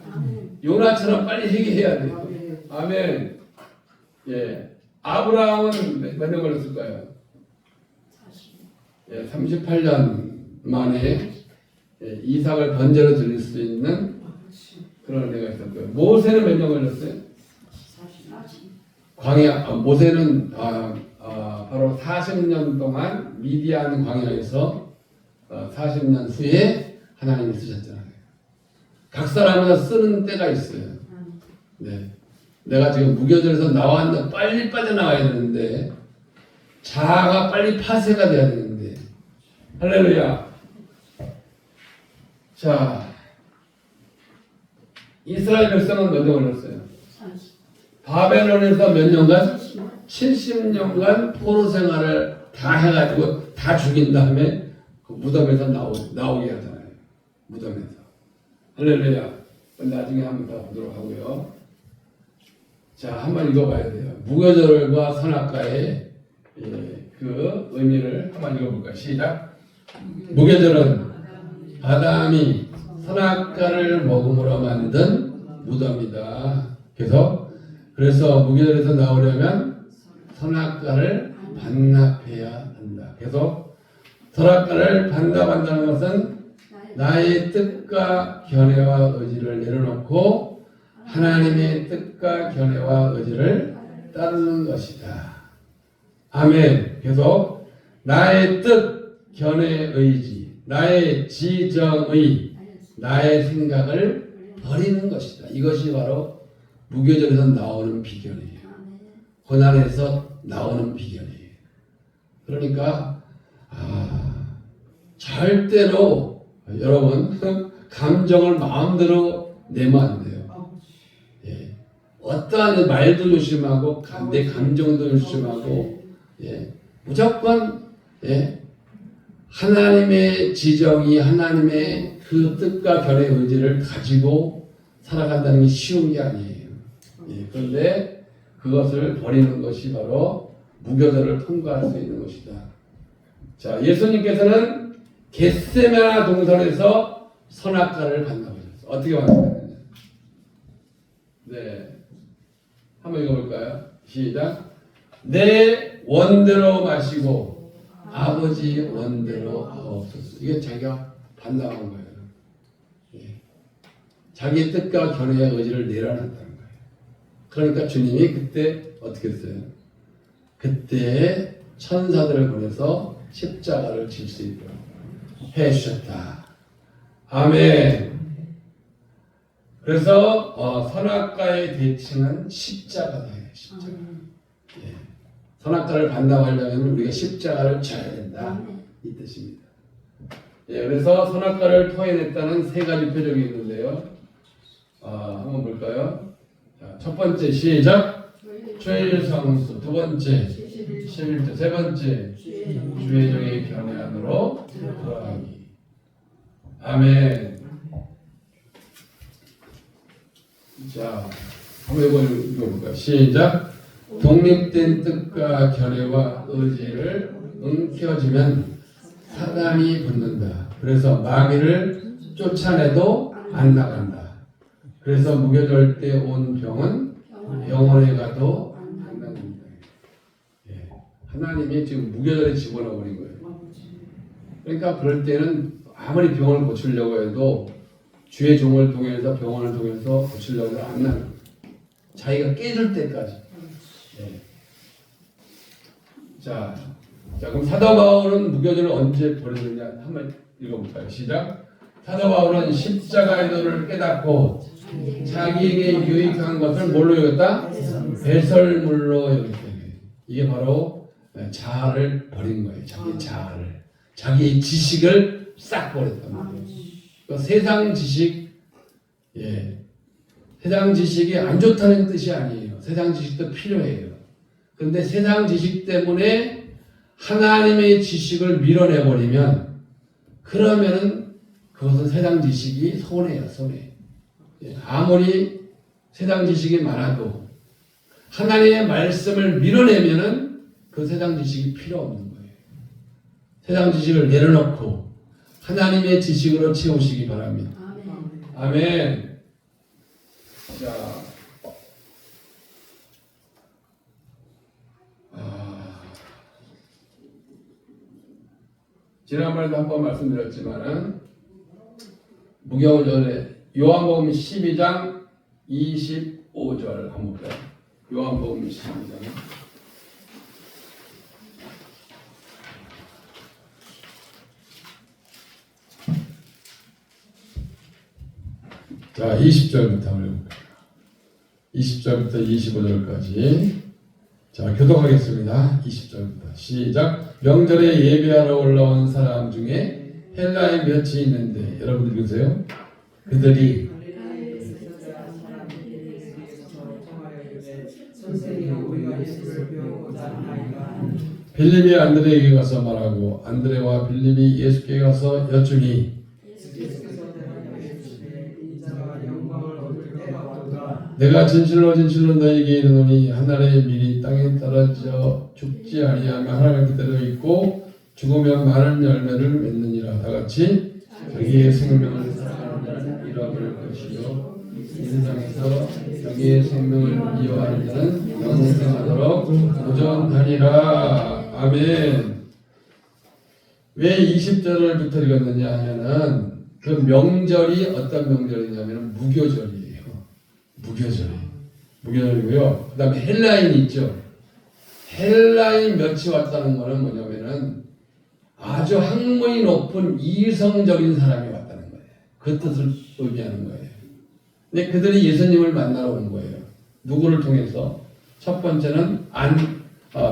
요나처럼 빨리 회개해야 돼요. 아멘. 예. 아브라함은 몇 년 걸렸을까요? 예, 38년 만에 예, 이삭을 번제로 드릴 수 있는 그런 애가 있었고요. 모세는 몇 년 걸렸어요? 광야. 모세는 바로 40년 동안 미디안 광야에서 40년 후에 하나님이 쓰셨잖아요. 각 사람마다 쓰는 때가 있어요. 네. 내가 지금 무교절에서 나왔는데 빨리 빠져나와야 되는데 자아가 빨리 파쇄가 돼야 되는데 할렐루야. 자, 이스라엘 백성은 몇 년 걸렸어요? 바벨론에서 몇 년간? 70년간 포로 생활을 다 해가지고 다 죽인 다음에 그 무덤에서 나오게 하잖아요. 무덤에서. 할렐루야. 나중에 한번 더 보도록 하고요. 자, 한번 읽어봐야 돼요. 무교절과 선악과의 그 의미를 한번 읽어볼까요? 시작. 무교절은 아담이 선악과를 먹음으로 만든 무덤이다. 그래서 무교절에서 나오려면 선악과를 반납해야 한다. 그래서 선악과를 반납한다는 것은 나의 뜻과 견해와 의지를 내려놓고 하나님의 뜻과 견해와 의지를 따르는 것이다. 아멘. 계속 나의 뜻, 견해, 의지, 나의 지정의, 나의 생각을 버리는 것이다. 이것이 바로 무교절에서 나오는 비결이에요. 고난에서 나오는 비결이에요. 그러니까 절대로 여러분 감정을 마음대로 내면 안 돼요. 예. 어떠한 말도 조심하고 내 감정도 조심하고 예. 무조건 예. 하나님의 지정이 하나님의 그 뜻과 견해 의지를 가지고 살아간다는 게 쉬운 게 아니에요. 예. 그런데 그것을 버리는 것이 바로 무교절을 통과할 수 있는 것이다. 자, 예수님께서는 겟세마네 동산에서 선악과를 반납하셨어요. 어떻게 반납했느냐? 네, 한번 읽어볼까요? 시작. 내 원대로 마시고 아버지 원대로 하옵소서. 이게 자기가 반납한 거예요. 예. 자기 뜻과 견해의 의지를 내려놨다는 거예요. 그러니까 주님이 그때 어떻게 했어요? 그때 천사들을 보내서 십자가를 질 수 있도록 해주셨다. 아멘. 그래서 선악과의 대칭은 십자가다. 십자가. 예. 선악과를 반납하려면 우리가 십자가를 져야 된다. 이 뜻입니다. 예, 그래서 선악과를 토해냈다는 세 가지 표적이 있는데요. 한번 볼까요? 자, 첫 번째 시작. 죄일성수. 두 번째 11조. 세 번째 주의 종의 견해 안으로 돌아가기. 아멘. 자, 한번 읽어볼까요? 시작. 독립된 뜻과 견해와 의지를 움켜쥐면 사단이 붙는다. 그래서 마귀를 쫓아내도 안 나간다. 그래서 무교절 때 온 병은 병원에 가도 안 납니다. 예. 하나님이 지금 무교절에 집어넣어 버린 거예요. 그러니까 그럴 때는 아무리 병을 고치려고 해도 주의 종을 통해서 병원을 통해서 고치려고 해도 안 나는 거예요. 자기가 깨질 때까지. 예. 자, 그럼 사도 바울은 무교절을 언제 버리느냐? 한번 읽어볼까요? 시작. 사도 바울은 십자가의 도를 깨닫고 자기에게 유익한 것을 뭘로 여겼다? 배설물로 여겼다. 이게 바로 자아를 버린 거예요. 자기 자아를, 자기 지식을 싹 버렸단 말이에요. 그러니까 세상 지식, 세상 지식이 안 좋다는 뜻이 아니에요. 세상 지식도 필요해요. 그런데 세상 지식 때문에 하나님의 지식을 밀어내버리면 그러면은 그것은 세상 지식이 손해야, 손해. 아무리 세상 지식이 많아도 하나님의 말씀을 밀어내면은 그 세상 지식이 필요 없는 거예요. 세상 지식을 내려놓고 하나님의 지식으로 채우시기 바랍니다. 아멘. 자, 지난번에도 한번 말씀드렸지만은 무교절에 요한복음 12장 25절 한번 볼까요? 요한복음 12장. 자, 20절부터 한번 볼까요? 20절부터 25절까지. 자, 교독하겠습니다. 20절부터 시작. 명절에 예배하러 올라온 사람 중에 헬라의 몇이 있는데, 여러분 읽으세요. 그들이 빌립이 안드레에게 가서 말하고 안드레와 빌립이 예수께 가서 여쭈니 내가 진실로 진실로 너희에게 이르노니 한 알의 밀이 땅에 떨어져 죽지 아니하며 하나님을 기다려 있고 죽으면 많은 열매를 맺느니라. 다같이 자기의 생명을 사랑하는 자는 잃어버릴 것이요 이 세상에서 자기의 생명을 이어하는 자는 영생하도록 도전하리라. 아멘. 왜 20절을 부터 읽었느냐 하면은 그 명절이 어떤 명절이냐면 무교절이에요. 무교절이고요. 그 다음에 헬라인 있죠. 헬라인 몇이 왔다는 거는 뭐냐면은 아주 학문이 높은 이성적인 사람이 왔다는 거예요. 그 뜻을 의미하는 거예요. 근데 그들이 예수님을 만나러 온 거예요. 누구를 통해서? 첫 번째는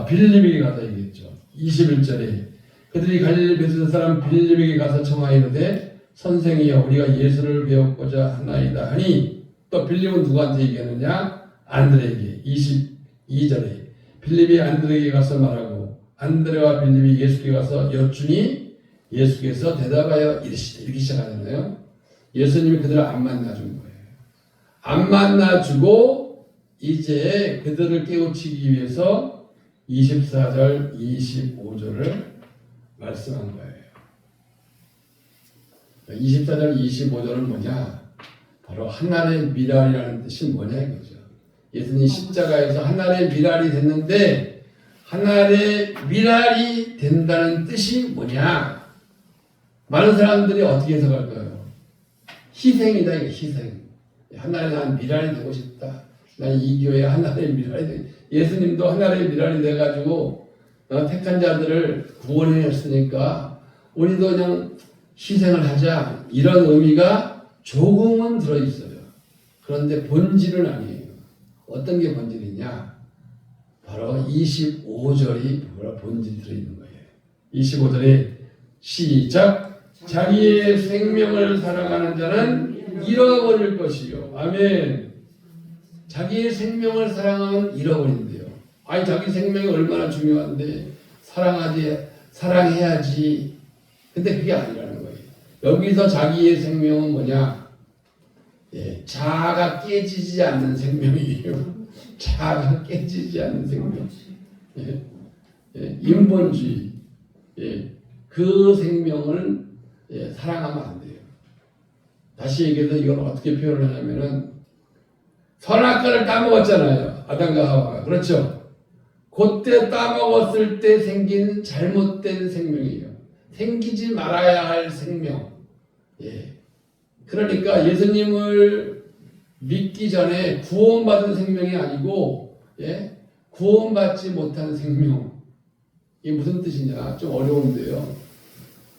빌립에게 가서 얘기했죠. 21절에 그들이 갈릴리 베드로 사람 빌립에게 가서 청하이르되 선생이여 우리가 예수를 배웠고자 하나이다 하니 또 빌립은 누구한테 얘기하느냐? 안드레에게. 22절에 빌립이 안드레에게 가서 말하고 안드레와 빌립이 예수께 가서 여쭈니 예수께서 대답하여 이르시되 이렇게 시작하잖아요. 예수님이 그들을 안 만나준 거예요. 안 만나주고 이제 그들을 깨우치기 위해서 24절 25절을 말씀한 거예요. 24절 25절은 뭐냐? 바로 하나의 미랄이라는 뜻이 뭐냐 이거죠. 예수님 십자가에서 하나의 미랄이 됐는데 하나의 미랄이 된다는 뜻이 뭐냐? 많은 사람들이 어떻게 해석할까요? 희생이다 이게 희생. 하나의 난 미랄이 되고 싶다. 난 이 교회 하나의 미랄이 되고 예수님도 하나의 미랄이 돼가지고 택한 자들을 구원해냈으니까 우리도 그냥 희생을 하자 이런 의미가 조금은 들어있어요. 그런데 본질은 아니에요. 어떤 게 본질이냐? 바로 25절이 바로 본질이 들어있는 거예요. 25절에 시작. 자기의 생명을 사랑하는 자는 잃어버릴 것이요. 아멘. 자기의 생명을 사랑하면 잃어버린대요. 아니 자기 생명이 얼마나 중요한데 사랑해야지. 근데 그게 아니라는 거예요. 여기서 자기의 생명은 뭐냐? 자아가 깨지지 않는 생명이에요. 자아가 깨지지 않는 생명. 인본주의. 그 생명을 사랑하면 안 돼요. 다시 얘기해서 이걸 어떻게 표현을 하냐면은 선악과를 따먹었잖아요. 아담과 하와가. 그렇죠? 그때 따먹었을 때 생긴 잘못된 생명이에요. 생기지 말아야 할 생명. 그러니까 예수님을 믿기 전에 구원받은 생명이 아니고 구원받지 못한 생명. 이게 무슨 뜻이냐? 좀 어려운데요.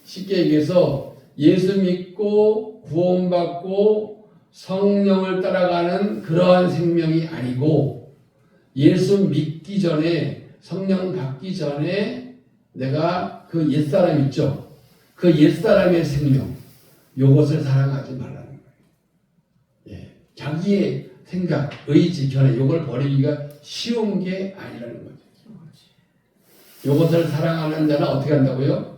쉽게 얘기해서 예수 믿고 구원받고 성령을 따라가는 그러한 생명이 아니고 예수 믿기 전에 성령 받기 전에 내가 그 옛사람 있죠? 그 옛사람의 생명 요것을 사랑하지 말라는 거예요. 예. 자기의 생각, 의지, 견해 요걸 버리기가 쉬운 게 아니라는 거죠. 요것을 사랑하는 자는 어떻게 한다고요?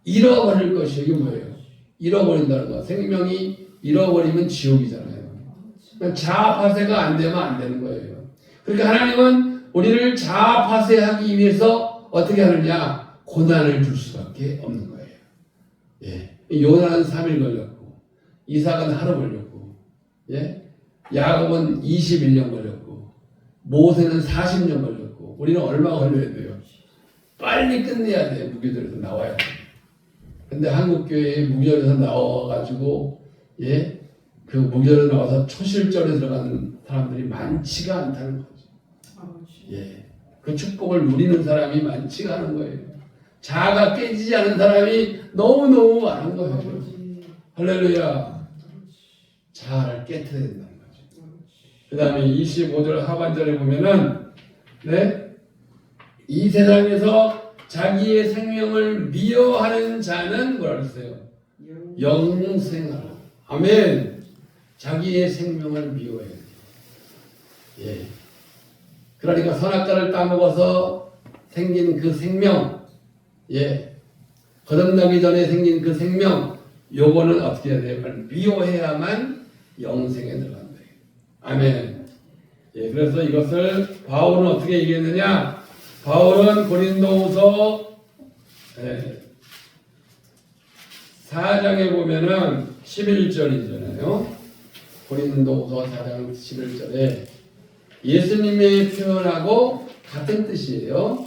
잃어버릴 것이요. 이게 뭐예요? 잃어버린다는 거. 생명이 잃어버리면 지옥이잖아요. 그러니까 자아파쇄가 안 되면 안 되는 거예요. 그러니까 하나님은 우리를 자아파쇄하기 위해서 어떻게 하느냐? 고난을 줄 수밖에 없는 거예요. 예. 요나는 3일 걸렸고, 이삭은 하루 걸렸고, 예? 야곱은 21년 걸렸고, 모세는 40년 걸렸고, 우리는 얼마 걸려야 돼요? 빨리 끝내야 돼. 무교절에서 나와야 돼. 근데 한국교회에 무교절에서 나와가지고, 예? 그 무교절에 나와서 초실절에 들어가는 사람들이 많지가 않다는 거죠. 예. 그 축복을 누리는 사람이 많지가 않은 거예요. 자아가 깨지지 않은 사람이 너무너무 많은 거예요. 할렐루야. 자아를 깨트려야 된다는 거죠. 그 다음에 25절 하반절에 보면은, 네? 이 세상에서 자기의 생명을 미워하는 자는 뭐라 그랬어요? 영생하라. 아멘. 자기의 생명을 미워해야 돼요. 예. 그러니까 선악과를 따먹어서 생긴 그 생명, 예. 거듭나기 전에 생긴 그 생명, 요거는 어떻게 해야 돼요? 미워해야만 영생에 들어간다. 아멘. 예. 그래서 이것을 바울은 어떻게 얘기했느냐? 바울은 고린도후서 4장에 보면은 11절이잖아요. 고린도후서 4장 11절에 예수님의 표현하고 같은 뜻이에요.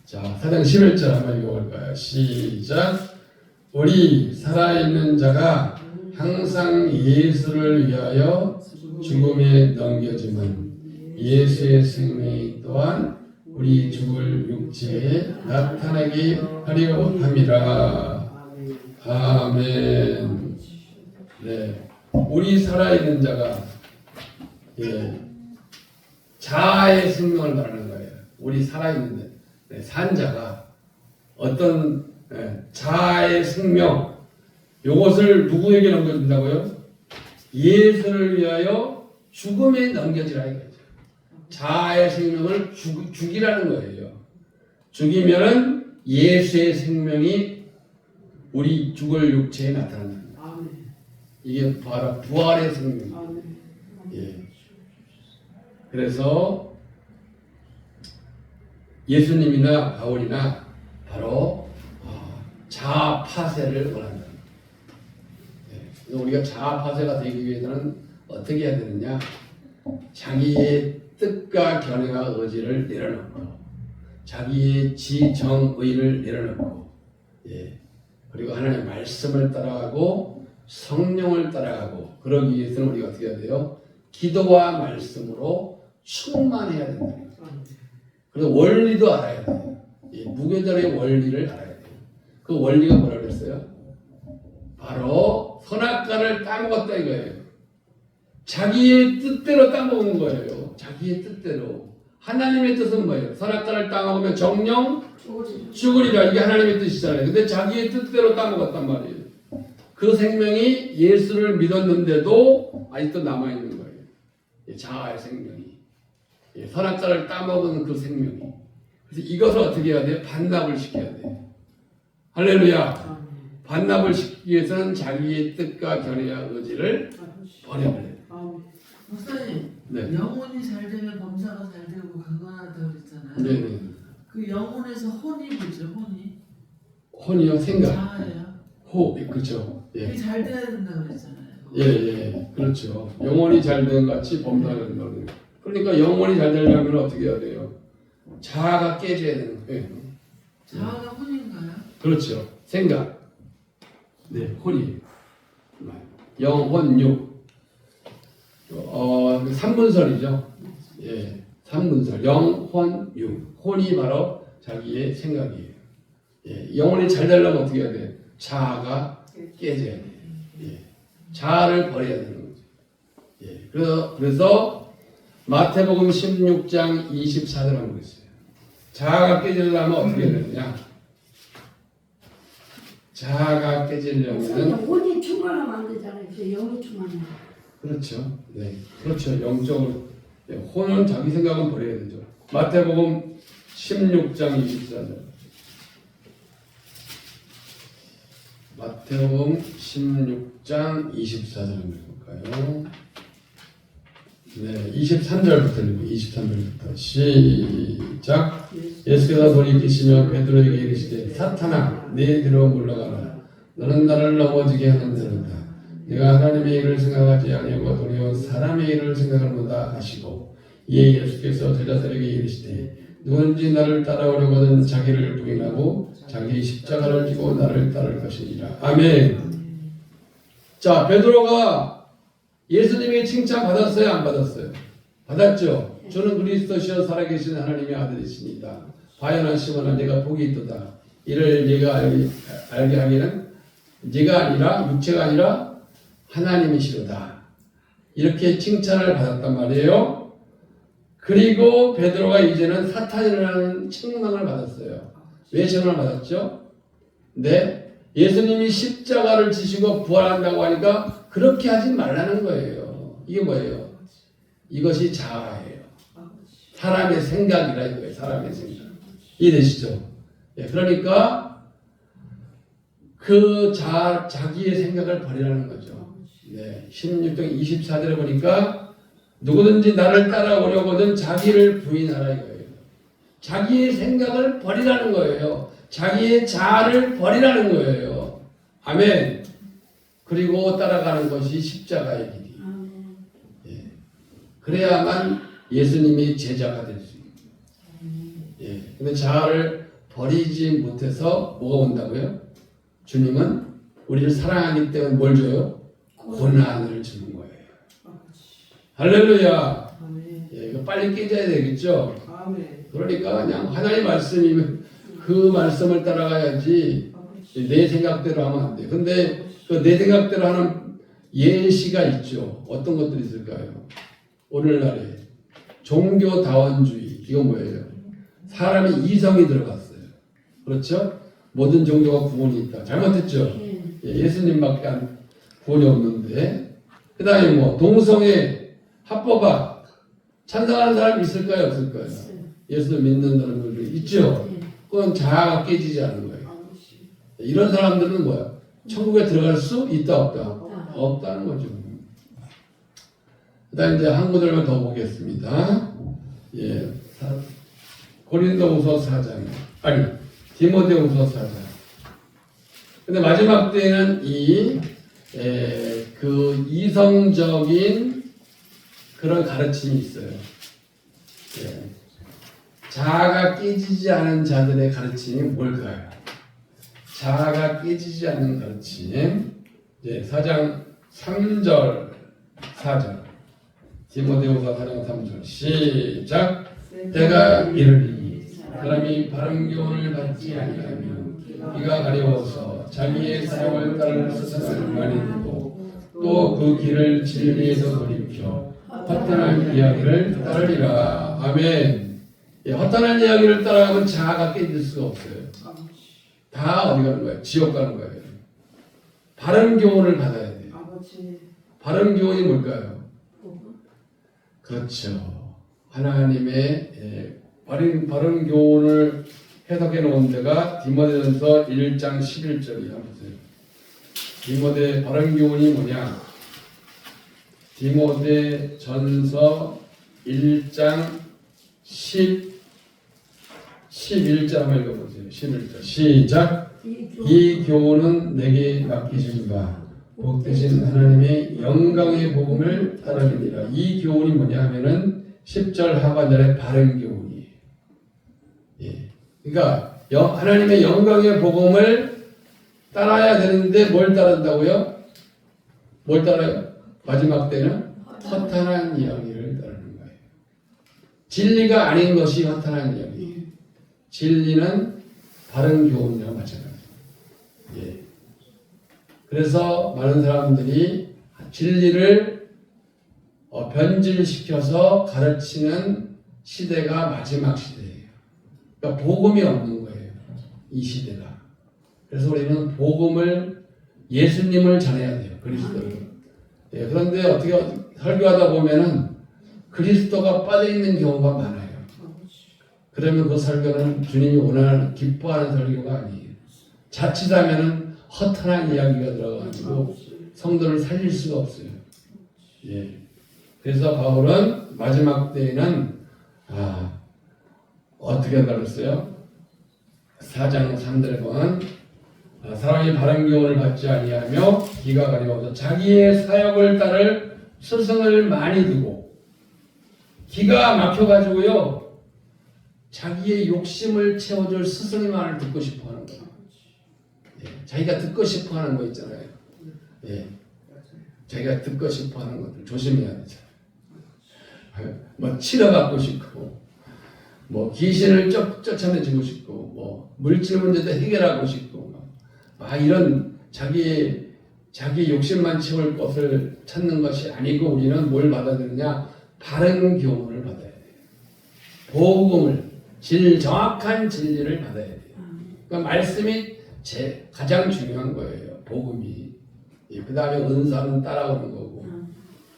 자, 4장 11절 한번 읽어볼까요? 시작. 우리 살아있는 자가 항상 예수를 위하여 죽음에 넘겨짐은 예수의 생명이 또한 우리 죽을 육체에 나타나게 하려 함이라. 아멘. 네, 우리 살아있는 자가 자아의 생명을 말하는 거예요. 우리 살아있는 산 자가 어떤 자아의 생명 요것을 누구에게 넘겨준다고요? 예수를 위하여 죽음에 넘겨지라 이거죠. 자아의 생명을 죽이라는 거예요. 죽이면은 예수의 생명이 우리 죽을 육체에 나타난다. 이게 바로 부활의 생명. 예. 그래서 예수님이나 바울이나 바로 자아 파쇄를 원한다. 예. 우리가 자아 파쇄가 되기 위해서는 어떻게 해야 되느냐? 자기의 뜻과 견해와 의지를 내려놓고 자기의 지정의를 내려놓고 예. 그리고 하나님의 말씀을 따라가고 성령을 따라가고 그러기 위해서는 우리가 어떻게 해야 돼요? 기도와 말씀으로 충만해야 된다. 그래서 원리도 알아야 돼요. 예. 무교절의 원리를 알아야 돼요. 그 원리가 뭐라 그랬어요? 바로 선악과를 따먹었다 이거예요. 자기의 뜻대로 따먹는 거예요. 자기의 뜻대로. 하나님의 뜻은 뭐예요? 선악과를 따먹으면 정령 죽으리라. 이게 하나님의 뜻이잖아요. 근데 자기의 뜻대로 따먹었단 말이에요. 그 생명이 예수를 믿었는데도 아직도 남아있는 거예요. 자아의 생명이. 선악과를 따먹은 그 생명이. 그래서 이것을 어떻게 해야 돼요? 반납을 시켜야 돼요. 할렐루야. 반납을 시키기 위해서는 자기의 뜻과 견해와 의지를 버려야 돼요. 목사님, 네. 영혼이 잘 되면 범사가 잘 되고 강건하다고 그랬잖아요. 네. 그 영혼에서 혼이 뭐죠? 혼이? 혼이요? 생각. 자아예요. 호, 그렇죠. 예. 그게 잘 돼야 된다고 그랬잖아요. 예, 그렇죠. 영혼이 잘 되는 것 같이 범사가 된다고 그래요. 그러니까 영혼이 잘 되려면 어떻게 해야 돼요? 자아가 깨져야 되는 거예요. 자아가 혼인가요? 그렇죠. 생각. 네, 혼이. 영혼육. 삼분설이죠. 예, 삼분설. 영혼육. 혼이 바로 자기의 생각이에요. 예, 영혼이 잘 되려면 어떻게 해야 돼? 자아가 깨져야 돼. 예, 자아를 버려야 되는 거죠. 예, 그래서 마태복음 16장 24절 하고 있어요. 자아가 깨지려면 어떻게 해야 되느냐? 자아가 깨지려면 원이 충만하면 안 되잖아요. 영이 충만하면. 그렇죠. 네, 그렇죠. 영적으로 예, 혼은 자기 생각은 버려야 되죠. 마태복음 16장 24절. 마태복음 16장 24절 한번 볼까요? 네, 23절부터 읽고 23절부터 시작. 예수께서 돌이키시며 베드로에게 이르시되 사탄아 네 뒤로 물러가라. 너는 나를 넘어지게 하는 자로다. 네가 하나님의 일을 생각하지 아니하고 도리어 사람의 일을 생각하는도다 하시고 이에 예수께서 제자들에게 이르시되 누구든지 나를 따라오려거든 자기를 부인하고 자기 십자가를 지고 나를 따를 것이니라. 아멘. 자, 베드로가 예수님의 칭찬 받았어요, 안 받았어요? 받았죠. 저는 그리스도시여 살아계신 하나님의 아들이십니다. 바요나 시몬아 내가 복이 있도다. 이를 네가 알게 하기는 네가 아니라 육체가 아니라 하나님이시로다. 이렇게 칭찬을 받았단 말이에요. 그리고 베드로가 이제는 사탄이라는 책망을 받았어요. 왜 책망을 받았죠? 네, 예수님이 십자가를 지시고 부활한다고 하니까 그렇게 하지 말라는 거예요. 이게 뭐예요? 이것이 자아예요. 사람의 생각이라 이거예요. 사람의 생각. 이해되시죠? 예, 그러니까 그 자기의 생각을 버리라는 거죠. 네, 16장 24절에 보니까 누구든지 나를 따라오려거든 자기를 부인하라 이거예요. 자기의 생각을 버리라는 거예요. 자기의 자아를 버리라는 거예요. 아멘. 그리고 따라가는 것이 십자가의 길이. 예. 그래야만 예수님이 제자가 될 수 있습니다. 예. 근데 자아를 버리지 못해서 뭐가 온다고요? 주님은 우리를 사랑하기 때문에 뭘 줘요? 고난을 주는 거예요. 할렐루야. 예, 이거 빨리 깨져야 되겠죠? 그러니까 그냥 하나님의 말씀이면 그 말씀을 따라가야지 내 생각대로 하면 안 돼. 근데 그 내 생각대로 하는 예시가 있죠. 어떤 것들이 있을까요? 오늘날에 종교다원주의. 이건 뭐예요? 사람의 이성이 들어갔어요. 그렇죠? 모든 종교가 구원이 있다. 잘못했죠? 예수님밖에 구원이 없는데. 그 다음에 뭐 동성애, 합법화 찬성하는 사람이 있을까요? 없을까요? 예수를 믿는다는 분들이 있죠? 그건 자아가 깨지지 않는 거예요. 이런 사람들은 뭐야? 천국에 들어갈 수 있다 없다? 없다는 거죠. 그 다음에 이제 한 구절만 더 보겠습니다. 예, 고린도후서 4장 아니 디모데후서 4장. 근데 마지막 때는 그 이성적인 그런 가르침이 있어요. 예. 자아가 깨지지 않은 자들의 가르침이 뭘까요? 자아가 깨지지 않는 가르침. 예, 4장 3절 4절 디모데후서 4장 3절 시작. 때가 이르리니 사람이 바른 교훈을 받지 아니하면 이가 가려워서 자기의 사역을 따르는 스스로 많이 되고 또 그 길을 진리에서 돌이켜 허탄한 이야기를 따르리라. 아멘. 예, 허탄한 이야기를 따라가면 자아가 깨질 수가 없어요. 다 어디 가는 거예요? 지옥 가는 거예요. 바른 교훈을 받아야 돼요. 바른 교훈이 뭘까요? 그렇죠. 하나님의 바른 교훈을 해석해 놓은 데가 디모데전서 1장 11절이야. 보세요. 디모데 바른 교훈이 뭐냐? 디모데전서 1장 11절 한번 읽어보세요. 11절 시작. 이 교훈은 내게 맡기신 바 복되신 하나님의 영광의 복음을 따르니라. 이 교훈이 뭐냐 하면은 10절 하반절의 바른 교훈이에요. 예. 그러니까 하나님의 영광의 복음을 따라야 되는데 뭘 따른다고요? 뭘 따라요? 마지막 때는 허탄한 이야기를 따르는 거예요. 진리가 아닌 것이 허탄한 이야기. 진리는 바른 교훈이랑 마찬가지예요. 예. 그래서 많은 사람들이 진리를 변질시켜서 가르치는 시대가 마지막 시대예요. 그러니까 복음이 없는 거예요. 이 시대가. 그래서 우리는 복음을 예수님을 전해야 돼요. 그리스도를. 예, 그런데 어떻게 설교하다 보면은 그리스도가 빠져있는 경우가 많아요. 그러면 그 설교는 주님이 원하는 기뻐하는 설교가 아니에요. 자칫하면은 허탄한 이야기가 들어가지고 성도를 살릴 수가 없어요. 예. 그래서 바울은 마지막 때에는 어떻게 한다고 했어요? 4장 3절에 보면 사람이 바른 교훈을 받지 아니하며 기가 가려워서 자기의 사역을 따를 스승을 많이 두고 기가 막혀가지고요 자기의 욕심을 채워줄 스승의 말을 듣고 싶어하는 거예요. 예, 자기가 듣고 싶어하는 거 있잖아요. 예, 자기가 듣고 싶어하는 것들 조심해야 되잖아요. 뭐 치러받고 싶고, 뭐 귀신을 쫓아내주고 싶고, 뭐 물질 문제도 해결하고 싶고, 이런 자기 욕심만 채울 것을 찾는 것이 아니고 우리는 뭘 받아야 되느냐? 바른 교훈을 받아야 돼요. 복음을 정확한 진리를 받아야 돼요. 그러니까 말씀이 가장 중요한 거예요. 복음이. 그 다음에 은사는 따라오는 거고.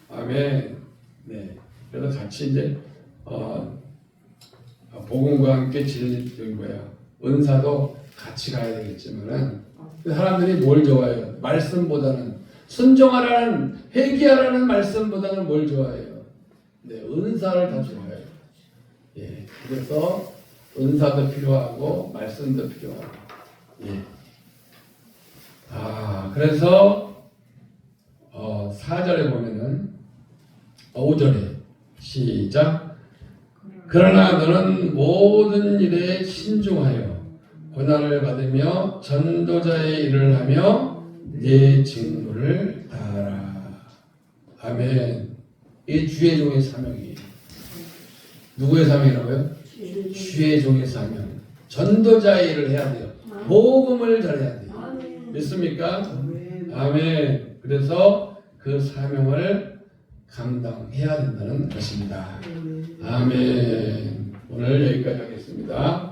아멘. 네. 그래서 같이 이제 복음과 함께 진리인 거야. 은사도 같이 가야 되겠지만은 사람들이 뭘 좋아해요? 말씀보다는 순종하라는 회개하라는 말씀보다는 뭘 좋아해요? 네, 은사를 더 좋아해요. 예, 그래서 은사도 필요하고 말씀도 필요하고. 예. 그래서 4절에 보면은 5절에 시작. 그러나 너는 모든 일에 신중하여 고난을 받으며 전도자의 일을 하며 내 직무를 다하라. 아멘. 이 주의 종의 사명이에요. 누구의 사명이라고요? 주의 종의 사명. 전도자의 일을 해야 돼요. 복음을 전해야 돼요. 믿습니까? 아멘. 그래서 그 사명을 감당해야 된다는 것입니다. 아멘. 오늘 여기까지 하겠습니다.